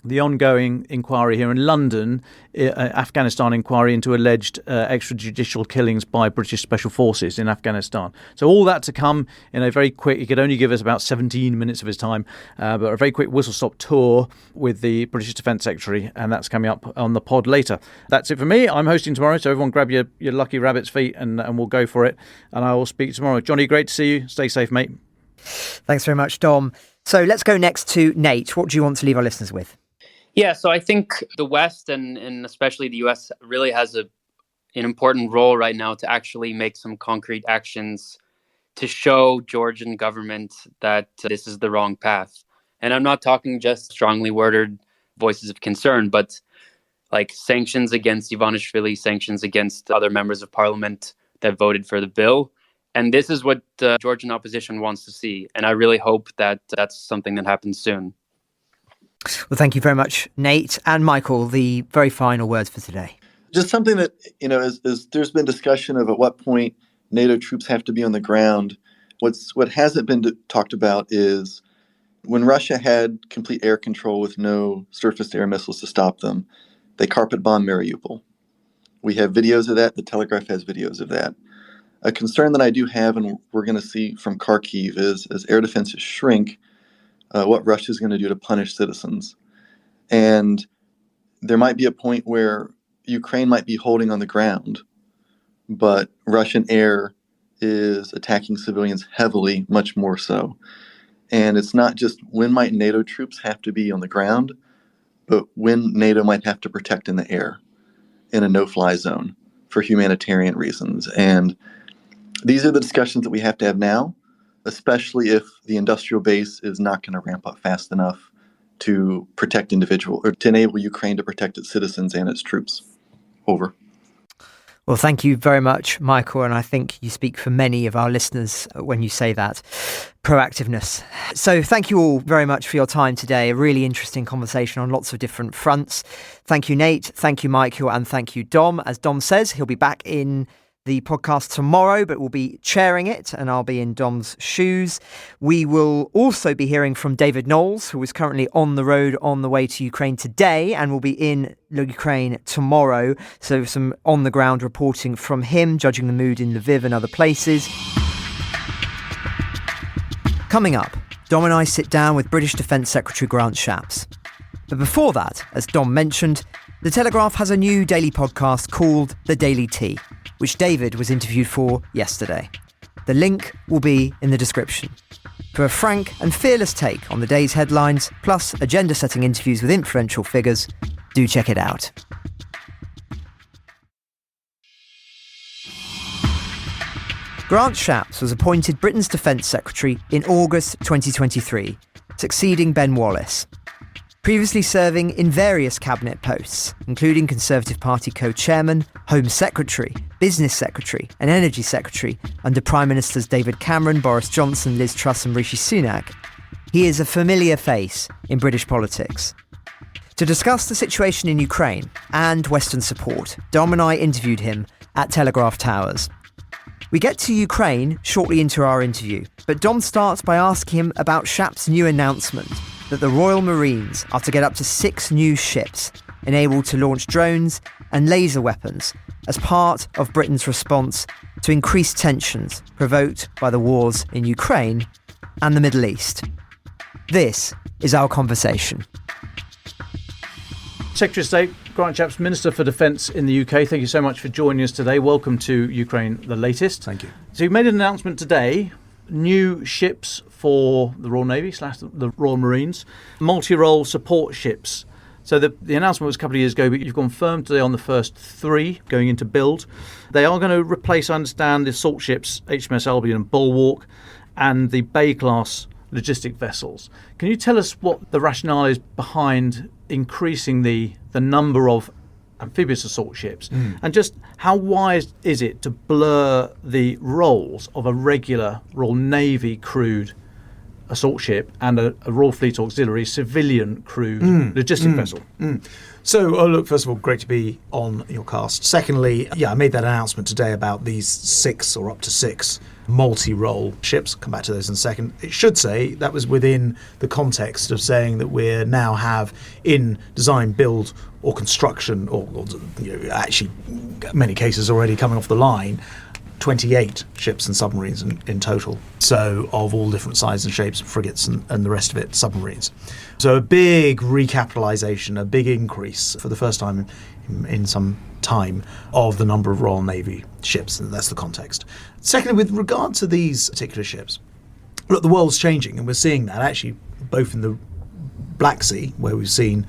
the ongoing inquiry here in London, Afghanistan inquiry into alleged extrajudicial killings by British Special Forces in Afghanistan. So all that to come in a very quick, he could only give us about 17 minutes of his time, but a very quick whistle-stop tour with the British Defence Secretary, and that's coming up on the pod later. That's it for me. I'm hosting tomorrow, so everyone grab your lucky rabbit's feet and we'll go for it. And I will speak tomorrow. Johnny, great to see you. Stay safe, mate. Thanks very much, Dom. So let's go next to Nate. What do you want to leave our listeners with? Yeah, so I think the West and especially the US really has an an important role right now to actually make some concrete actions to show Georgian government that this is the wrong path. And I'm not talking just strongly worded voices of concern, but like sanctions against Ivanishvili, sanctions against other members of parliament that voted for the bill. And this is what the Georgian opposition wants to see. And I really hope that that's something that happens soon. Well, thank you very much, Nate. And Michael, the very final words for today. Just something that, is there's been discussion of at what point NATO troops have to be on the ground. What hasn't been talked about is when Russia had complete air control with no surface-to-air missiles to stop them, they carpet-bombed Mariupol. We have videos of that. The Telegraph has videos of that. A concern that I do have, and we're going to see from Kharkiv, is as air defenses shrink, what Russia is going to do to punish citizens. And there might be a point where Ukraine might be holding on the ground, but Russian air is attacking civilians heavily, much more so. And it's not just when might NATO troops have to be on the ground, but when NATO might have to protect in the air in a no-fly zone for humanitarian reasons. And these are the discussions that we have to have now, especially if the industrial base is not going to ramp up fast enough to protect individual or to enable Ukraine to protect its citizens and its troops. Over. Well, thank you very much, Michael. And I think you speak for many of our listeners when you say that. Proactiveness. So thank you all very much for your time today. A really interesting conversation on lots of different fronts. Thank you, Nate. Thank you, Michael. And thank you, Dom. As Dom says, he'll be back in the podcast tomorrow, but we'll be chairing it and I'll be in Dom's shoes. We will also be hearing from David Knowles, who is currently on the road on the way to Ukraine today and will be in Ukraine tomorrow. So some on the ground reporting from him, judging the mood in Lviv and other places. Coming up, Dom and I sit down with British Defence Secretary Grant Shapps. But before that, as Dom mentioned, The Telegraph has a new daily podcast called The Daily Tea, which David was interviewed for yesterday. The link will be in the description. For a frank and fearless take on the day's headlines, plus agenda-setting interviews with influential figures, do check it out. Grant Shapps was appointed Britain's Defence Secretary in August 2023, succeeding Ben Wallace. Previously serving in various cabinet posts, including Conservative Party co-chairman, Home Secretary, Business Secretary and Energy Secretary under Prime Ministers David Cameron, Boris Johnson, Liz Truss and Rishi Sunak, he is a familiar face in British politics. To discuss the situation in Ukraine and Western support, Dom and I interviewed him at Telegraph Towers. We get to Ukraine shortly into our interview, but Dom starts by asking him about Shapps' new announcement that the Royal Marines are to get up to 6 new ships enabled to launch drones and laser weapons as part of Britain's response to increased tensions provoked by the wars in Ukraine and the Middle East. This is our conversation. Secretary of State Grant Shapps, Minister for Defence in the UK, thank you so much for joining us today. Welcome to Ukraine, the latest. Thank you. So you made an announcement today, new ships for the Royal Navy / the Royal Marines, multi-role support ships. So the announcement was a couple of years ago, but you've confirmed today on the first 3 going into build. They are going to replace, I understand, the assault ships HMS Albion and Bulwark and the Bay-class logistic vessels. Can you tell us what the rationale is behind increasing the number of amphibious assault ships and just how wise is it to blur the roles of a regular Royal Navy crewed assault ship and a Royal Fleet Auxiliary civilian crewed logistic vessel? So, look, first of all, great to be on your cast. Secondly, I made that announcement today about these 6 or up to 6 multi-role ships. Come back to those in a second. It should say that was within the context of saying that we now have in design, build or construction, or actually many cases already coming off the line, 28 ships and submarines in total. So of all different sizes and shapes, frigates and the rest of it, submarines. So a big recapitalisation, a big increase for the first time in some time of the number of Royal Navy ships, and that's the context. Secondly, with regard to these particular ships, look, the world's changing, and we're seeing that actually both in the Black Sea, where we've seen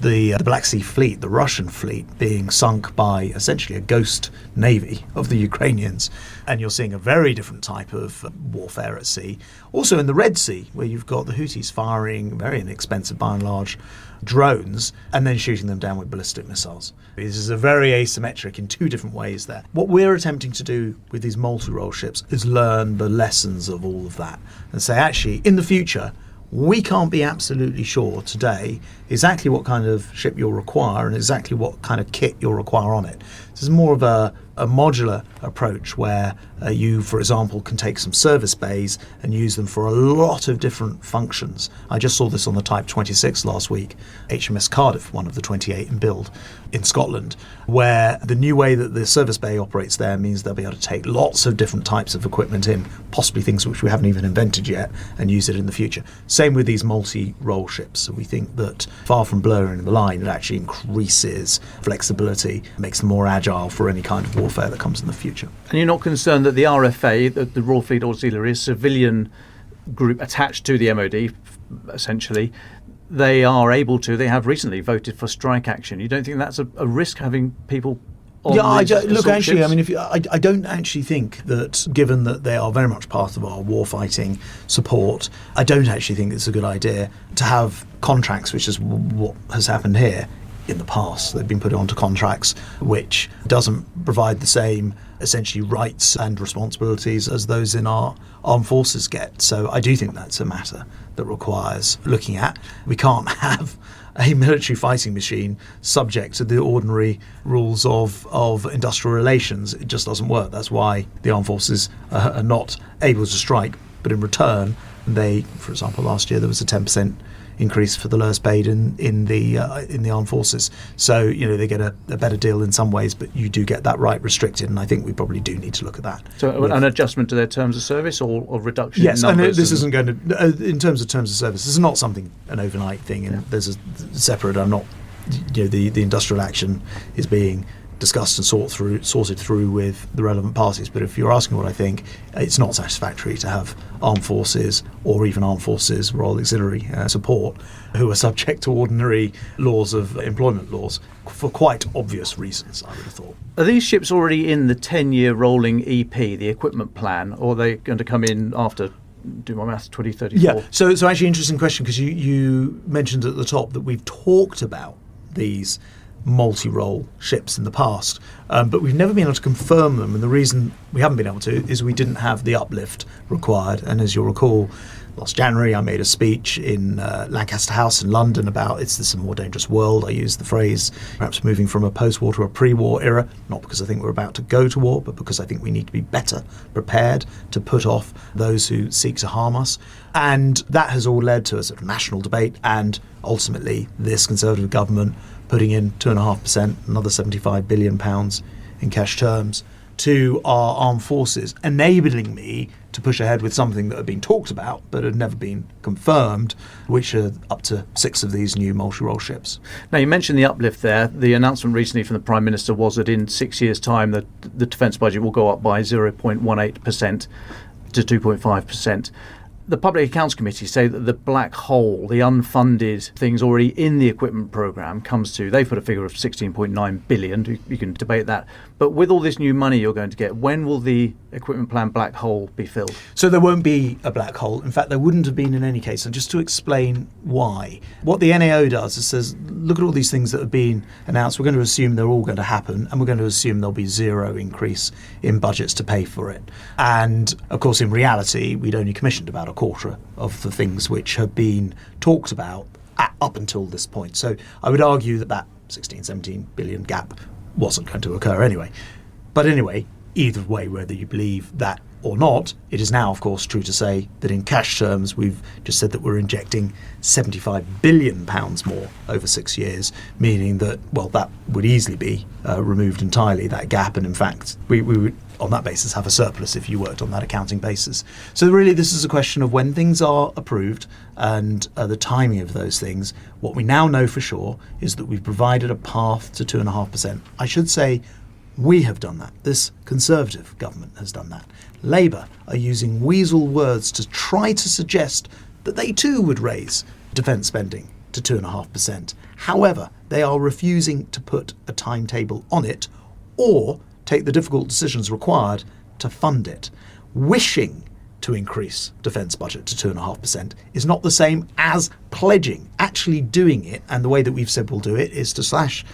the Black Sea Fleet, the Russian fleet, being sunk by essentially a ghost navy of the Ukrainians. And you're seeing a very different type of warfare at sea. Also in the Red Sea, where you've got the Houthis firing very inexpensive, by and large, drones and then shooting them down with ballistic missiles. This is a very asymmetric in two different ways there. What we're attempting to do with these multi-role ships is learn the lessons of all of that and say, actually, in the future, we can't be absolutely sure today exactly what kind of ship you'll require and exactly what kind of kit you'll require on it. This is more of a modular approach where you, for example, can take some service bays and use them for a lot of different functions. I just saw this on the Type 26 last week, HMS Cardiff, one of the 28 in build in Scotland, where the new way that the service bay operates there means they'll be able to take lots of different types of equipment in, possibly things which we haven't even invented yet, and use it in the future. Same with these multi-role ships. So we think that far from blurring the line, it actually increases flexibility, makes them more agile for any kind of warfare that comes in the future. And you're not concerned that the RFA, the Royal Fleet Auxiliary, is a civilian group attached to the MOD, essentially. They have recently voted for strike action. You don't think that's a risk, having people on look, actually, ships? I mean, I don't actually think that, given that they are very much part of our warfighting support, I don't actually think it's a good idea to have contracts, which is what has happened here in the past. They've been put onto contracts which doesn't provide the same, essentially, rights and responsibilities as those in our armed forces get. So I do think that's a matter that requires looking at. We can't have a military fighting machine subject to the ordinary rules of industrial relations. It just doesn't work. That's why the armed forces are not able to strike. But in return, they, for example, last year there was a 10% increase for the lowest paid in the armed forces. So, you know, they get a better deal in some ways, but you do get that right restricted, and I think we probably do need to look at that. So an adjustment to their terms of service or reduction yes, in numbers? Yes, and this isn't going to, in terms of terms of service, this is not something, an overnight thing, and there's a separate, the industrial action is being discussed and sorted through with the relevant parties. But if you're asking what I think, it's not satisfactory to have armed forces or even armed forces Royal Auxiliary support who are subject to ordinary laws of employment laws for quite obvious reasons, I would have thought. Are these ships already in the 10-year rolling EP, the equipment plan, or are they going to come in after, do my maths, 2034? Yeah, so actually interesting question, because you mentioned at the top that we've talked about these multi-role ships in the past, but we've never been able to confirm them, and the reason we haven't been able to is we didn't have the uplift required. And as you'll recall, last January I made a speech in Lancaster House in London about this is a more dangerous world. I used the phrase perhaps moving from a post-war to a pre-war era, not because I think we're about to go to war, but because I think we need to be better prepared to put off those who seek to harm us. And that has all led to a sort of national debate, and ultimately this Conservative government putting in 2.5%, another £75 billion in cash terms, to our armed forces, enabling me to push ahead with something that had been talked about but had never been confirmed, which are up to 6 of these new multi-role ships. Now, you mentioned the uplift there. The announcement recently from the Prime Minister was that in 6 years' time the defence budget will go up by 0.18% to 2.5%. The Public Accounts Committee say that the black hole, the unfunded things already in the equipment programme, comes to, they put a figure of 16.9 billion. You can debate that. But with all this new money you're going to get, when will the equipment plan black hole be filled? So there won't be a black hole. In fact, there wouldn't have been in any case. And just to explain why, what the NAO does is says, look at all these things that have been announced. We're going to assume they're all going to happen, and we're going to assume there'll be zero increase in budgets to pay for it. And of course, in reality, we'd only commissioned about a quarter of the things which have been talked about up until this point. So I would argue that 16-17 billion gap wasn't going to occur anyway. But anyway, either way, whether you believe that or not, it is now, of course, true to say that in cash terms, we've just said that we're injecting £75 billion more over 6 years, meaning that, well, that would easily be removed entirely, that gap. And in fact, we would, on that basis, have a surplus if you worked on that accounting basis. So really, this is a question of when things are approved and the timing of those things. What we now know for sure is that we've provided a path to 2.5%. I should say we have done that. This Conservative government has done that. Labour are using weasel words to try to suggest that they too would raise defence spending to 2.5%. However, they are refusing to put a timetable on it or take the difficult decisions required to fund it. Wishing to increase defence budget to 2.5% is not the same as pledging. Actually doing it, and the way that we've said we'll do it, is to slash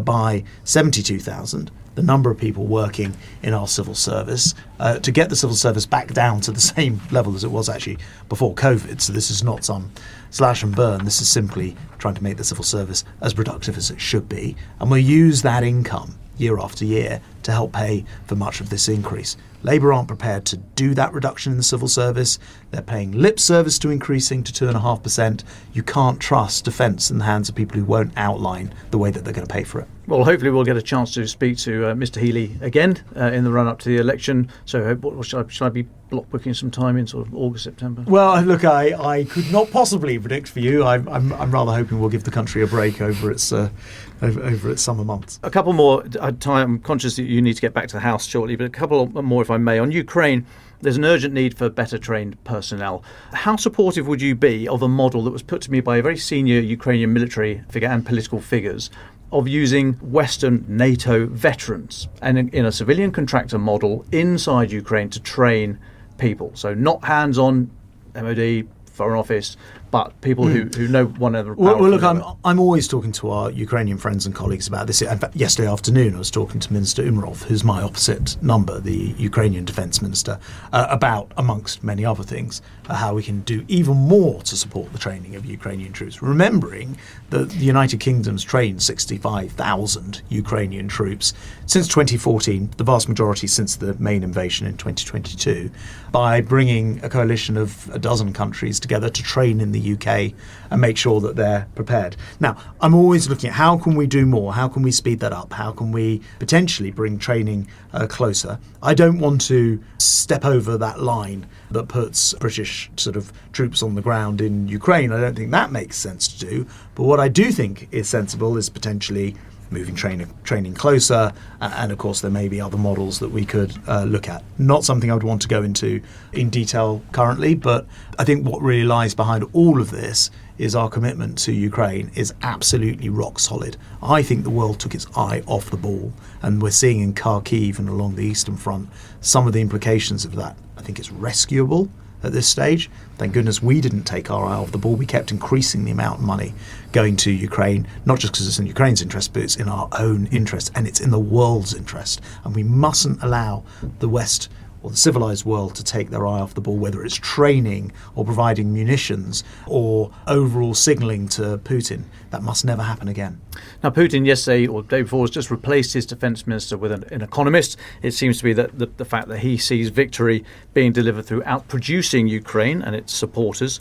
by 72,000 the number of people working in our civil service, to get the civil service back down to the same level as it was actually before COVID. So this is not some slash and burn. This is simply trying to make the civil service as productive as it should be. And we'll use that income year after year to help pay for much of this increase. Labour aren't prepared to do that reduction in the civil service. They're paying lip service to increasing to 2.5%. You can't trust defence in the hands of people who won't outline the way that they're going to pay for it. Well, hopefully we'll get a chance to speak to Mr. Healey again in the run-up to the election. So should I be block booking some time in sort of August, September? Well, look, I could not possibly predict for you. I'm rather hoping we'll give the country a break over its summer months. A couple more. I'm conscious that you need to get back to the House shortly, but a couple more, if I may. On Ukraine, there's an urgent need for better trained personnel. How supportive would you be of a model that was put to me by a very senior Ukrainian military figure and political figures of using Western NATO veterans and in a civilian contractor model inside Ukraine to train people? So not hands-on MOD, Foreign Office, but people who know one another. Well, look, I'm always talking to our Ukrainian friends and colleagues about this. In fact, yesterday afternoon I was talking to Minister Umrov, who's my opposite number, the Ukrainian Defence Minister, about, amongst many other things, how we can do even more to support the training of Ukrainian troops. Remembering that the United Kingdom's trained 65,000 Ukrainian troops since 2014, the vast majority since the main invasion in 2022, by bringing a coalition of a dozen countries together to train in the UK and make sure that they're prepared. Now, I'm always looking at how can we do more? How can we speed that up? How can we potentially bring training closer? I don't want to step over that line that puts British sort of troops on the ground in Ukraine. I don't think that makes sense to do. But what I do think is sensible is potentially moving training closer, and of course there may be other models that we could look at. Not something I would want to go into in detail currently, but I think what really lies behind all of this is our commitment to Ukraine is absolutely rock solid. I think the world took its eye off the ball, and we're seeing in Kharkiv and along the Eastern Front some of the implications of that. I think it's rescuable at this stage. Thank goodness we didn't take our eye off the ball. We kept increasing the amount of money going to Ukraine, not just because it's in Ukraine's interest, but it's in our own interest, and it's in the world's interest. And we mustn't allow the West or the civilized world to take their eye off the ball, whether it's training or providing munitions or overall signalling to Putin. That must never happen again. Now, Putin yesterday or the day before has just replaced his defence minister with an economist. It seems to be that the fact that he sees victory being delivered through outproducing Ukraine and its supporters.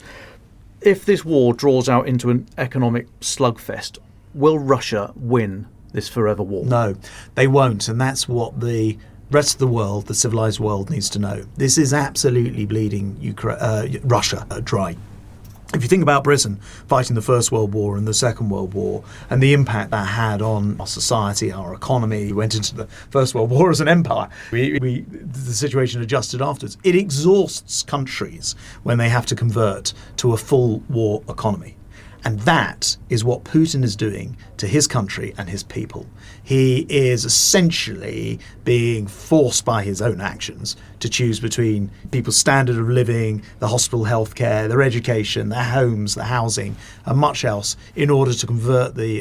If this war draws out into an economic slugfest, will Russia win this forever war? No, they won't. And that's what the rest of the world, the civilized world, needs to know. This is absolutely bleeding Russia dry. If you think about Britain fighting the First World War and the Second World War and the impact that had on our society, our economy, we went into the First World War as an empire. The situation adjusted afterwards. It exhausts countries when they have to convert to a full war economy. And that is what Putin is doing to his country and his people. He is essentially being forced by his own actions to choose between people's standard of living, the hospital healthcare, their education, their homes, their housing, and much else in order to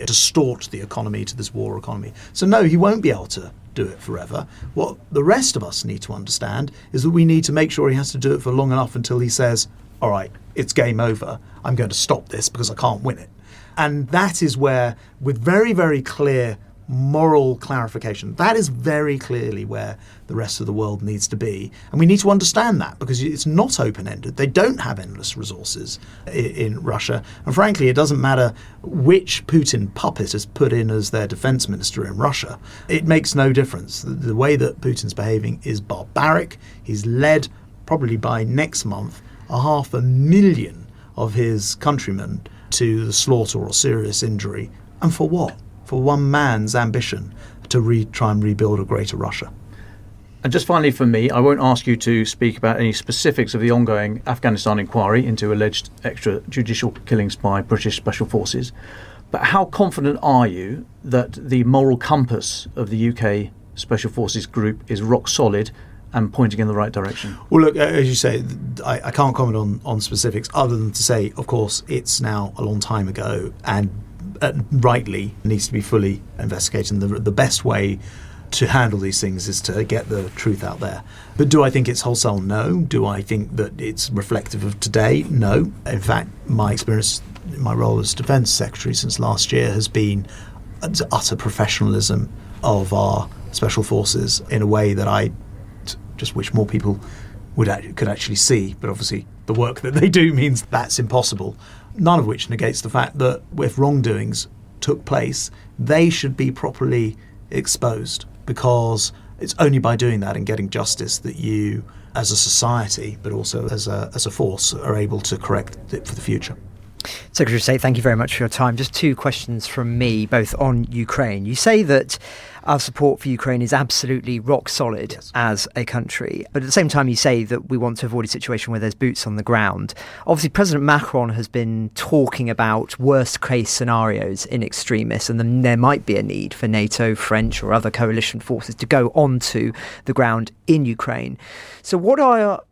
distort the economy to this war economy. So no, he won't be able to do it forever. What the rest of us need to understand is that we need to make sure he has to do it for long enough until he says, all right, it's game over. I'm going to stop this because I can't win it. And that is where, with very, very clear moral clarification, that is very clearly where the rest of the world needs to be. And we need to understand that because it's not open-ended. They don't have endless resources in Russia. And frankly, it doesn't matter which Putin puppet is put in as their defense minister in Russia. It makes no difference. The way that Putin's behaving is barbaric. He's led, probably by next month, 500,000 of his countrymen to the slaughter or serious injury. And for what? For one man's ambition to try and rebuild a greater Russia. And just finally for me, I won't ask you to speak about any specifics of the ongoing Afghanistan inquiry into alleged extrajudicial killings by British Special Forces, but how confident are you that the moral compass of the UK Special Forces group is rock solid and pointing in the right direction? Well, look, as you say, I can't comment on specifics other than to say, of course, it's now a long time ago and rightly needs to be fully investigated. And the best way to handle these things is to get the truth out there. But do I think it's wholesale? No. Do I think that it's reflective of today? No. In fact, my experience, my role as Defence Secretary since last year has been utter professionalism of our Special Forces in a way that I just wish more people could actually see. But obviously the work that they do means that's impossible. None of which negates the fact that if wrongdoings took place, they should be properly exposed, because it's only by doing that and getting justice that you, as a society, but also as a force, are able to correct it for the future. Secretary of State, thank you very much for your time. Just two questions from me, both on Ukraine. You say that our support for Ukraine is absolutely rock solid, yes, as a country, but at the same time you say that we want to avoid a situation where there's boots on the ground. Obviously, President Macron has been talking about worst case scenarios in extremis, and then there might be a need for NATO, French or other coalition forces to go onto the ground in Ukraine. So what are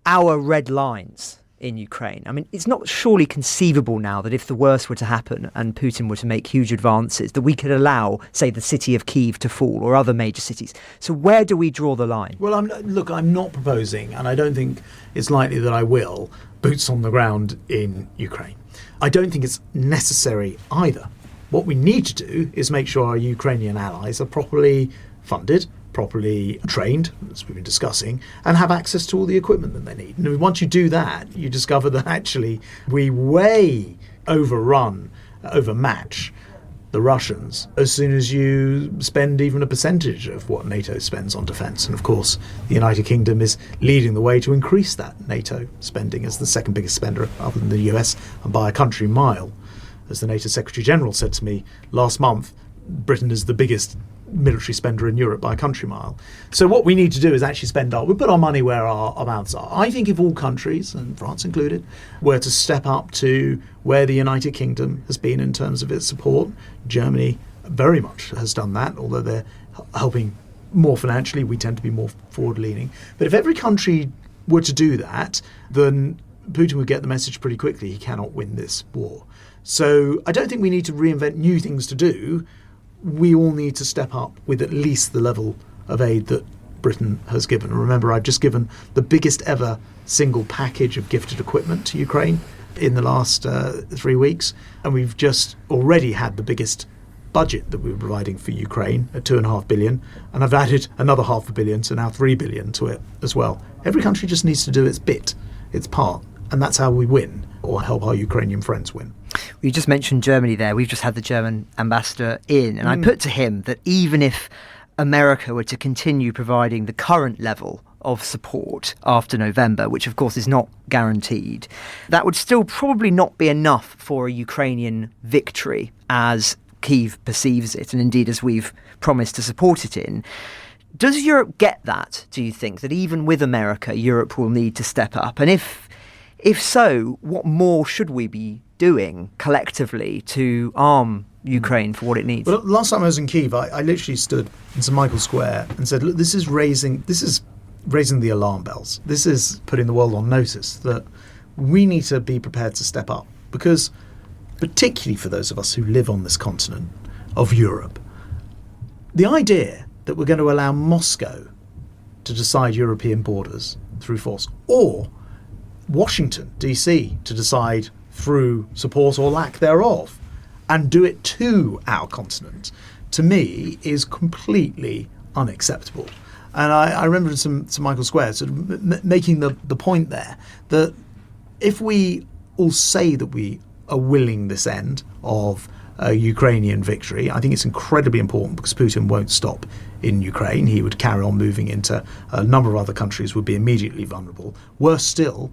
our red lines in Ukraine? I mean, it's not surely conceivable now that if the worst were to happen and Putin were to make huge advances, that we could allow, say, the city of Kyiv to fall or other major cities. So where do we draw the line? Well, I'm not proposing, and I don't think it's likely that I will, boots on the ground in Ukraine. I don't think it's necessary either. What we need to do is make sure our Ukrainian allies are properly funded, properly trained, as we've been discussing, and have access to all the equipment that they need. And once you do that, you discover that actually we way overmatch the Russians as soon as you spend even a percentage of what NATO spends on defence. And of course, the United Kingdom is leading the way to increase that NATO spending as the second biggest spender other than the US, and by a country mile. As the NATO Secretary General said to me last month, Britain is the biggest military spender in Europe by a country mile. So what we need to do is actually we put our money where our mouths are. I think if all countries, and France included, were to step up to where the United Kingdom has been in terms of its support, Germany very much has done that, although they're helping more financially, we tend to be more forward-leaning. But if every country were to do that, then Putin would get the message pretty quickly he cannot win this war. So I don't think we need to reinvent new things to do. We all need to step up with at least the level of aid that Britain has given. Remember, I've just given the biggest ever single package of gifted equipment to Ukraine in the last 3 weeks, and we've just already had the biggest budget that we were providing for Ukraine at $2.5 billion, and I've added another $500 million, so now $3 billion to it as well. Every country just needs to do its bit, its part, and that's how we win, or help our Ukrainian friends win. You just mentioned Germany there. We've just had the German ambassador in, and I put to him that even if America were to continue providing the current level of support after November, which of course is not guaranteed, that would still probably not be enough for a Ukrainian victory as Kyiv perceives it, and indeed as we've promised to support it in. Does Europe get that, do you think, that even with America, Europe will need to step up? And if so, what more should we be doing collectively to arm Ukraine for what it needs? Well, last time I was in Kyiv, I literally stood in St Michael's Square and said, look, this is raising the alarm bells. This is putting the world on notice that we need to be prepared to step up, because particularly for those of us who live on this continent of Europe, the idea that we're going to allow Moscow to decide European borders through force, or Washington, D.C. to decide through support or lack thereof, and do it to our continent, to me is completely unacceptable. And I remember in St Michael's Square sort of making the point there that if we all say that we are willing this end of a Ukrainian victory, I think it's incredibly important, because Putin won't stop in Ukraine. He would carry on moving into a number of other countries, would be immediately vulnerable. Worse still,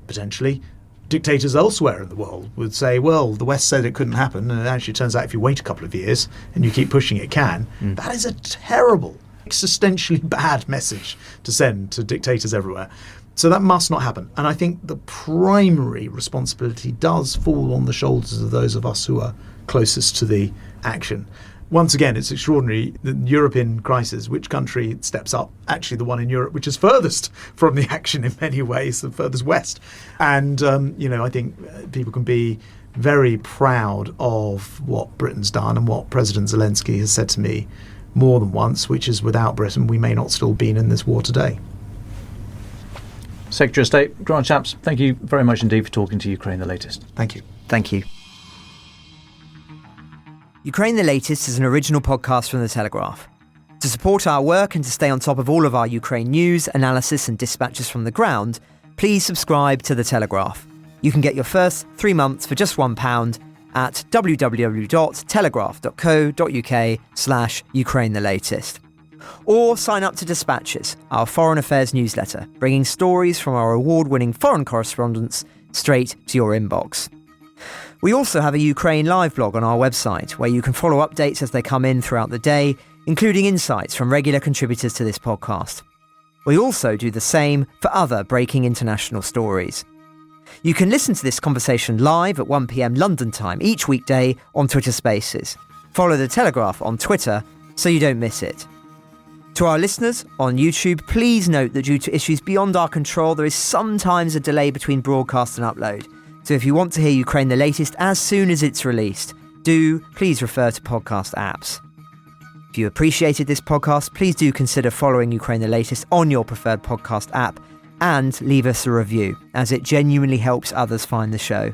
potentially, dictators elsewhere in the world would say, well, the West said it couldn't happen, and it actually turns out if you wait a couple of years and you keep pushing, it can. That is a terrible existentially bad message to send to dictators everywhere. So that must not happen. And I think the primary responsibility does fall on the shoulders of those of us who are closest to the action. Once again, it's extraordinary, the European crisis, which country steps up? Actually, the one in Europe which is furthest from the action in many ways, the furthest west. And, I think people can be very proud of what Britain's done and what President Zelensky has said to me more than once, which is without Britain, we may not still be in this war today. Secretary of State Grant Shapps, thank you very much indeed for talking to Ukraine the Latest. Thank you. Thank you. Ukraine the Latest is an original podcast from The Telegraph. To support our work and to stay on top of all of our Ukraine news, analysis and dispatches from the ground, please subscribe to The Telegraph. You can get your first 3 months for just £1 at www.telegraph.co.uk/Ukraine the Latest. Or sign up to Dispatches, our foreign affairs newsletter, bringing stories from our award-winning foreign correspondents straight to your inbox. We also have a Ukraine live blog on our website, where you can follow updates as they come in throughout the day, including insights from regular contributors to this podcast. We also do the same for other breaking international stories. You can listen to this conversation live at 1 p.m. London time each weekday on Twitter Spaces. Follow The Telegraph on Twitter so you don't miss it. To our listeners on YouTube, please note that due to issues beyond our control, there is sometimes a delay between broadcast and upload. So if you want to hear Ukraine the Latest as soon as it's released, please refer to podcast apps. If you appreciated this podcast, please do consider following Ukraine the Latest on your preferred podcast app and leave us a review, as it genuinely helps others find the show.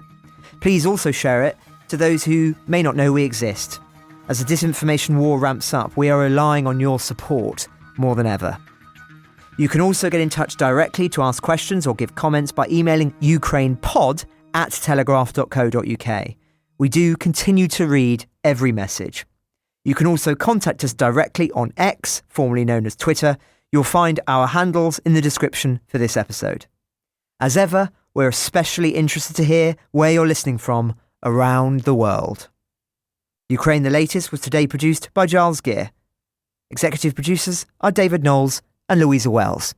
Please also share it to those who may not know we exist. As the disinformation war ramps up, we are relying on your support more than ever. You can also get in touch directly to ask questions or give comments by emailing ukrainepod@telegraph.co.uk. We do continue to read every message. You can also contact us directly on X, formerly known as Twitter. You'll find our handles in the description for this episode. As ever, we're especially interested to hear where you're listening from around the world. Ukraine the Latest was today produced by Giles Gear. Executive producers are David Knowles and Louisa Wells.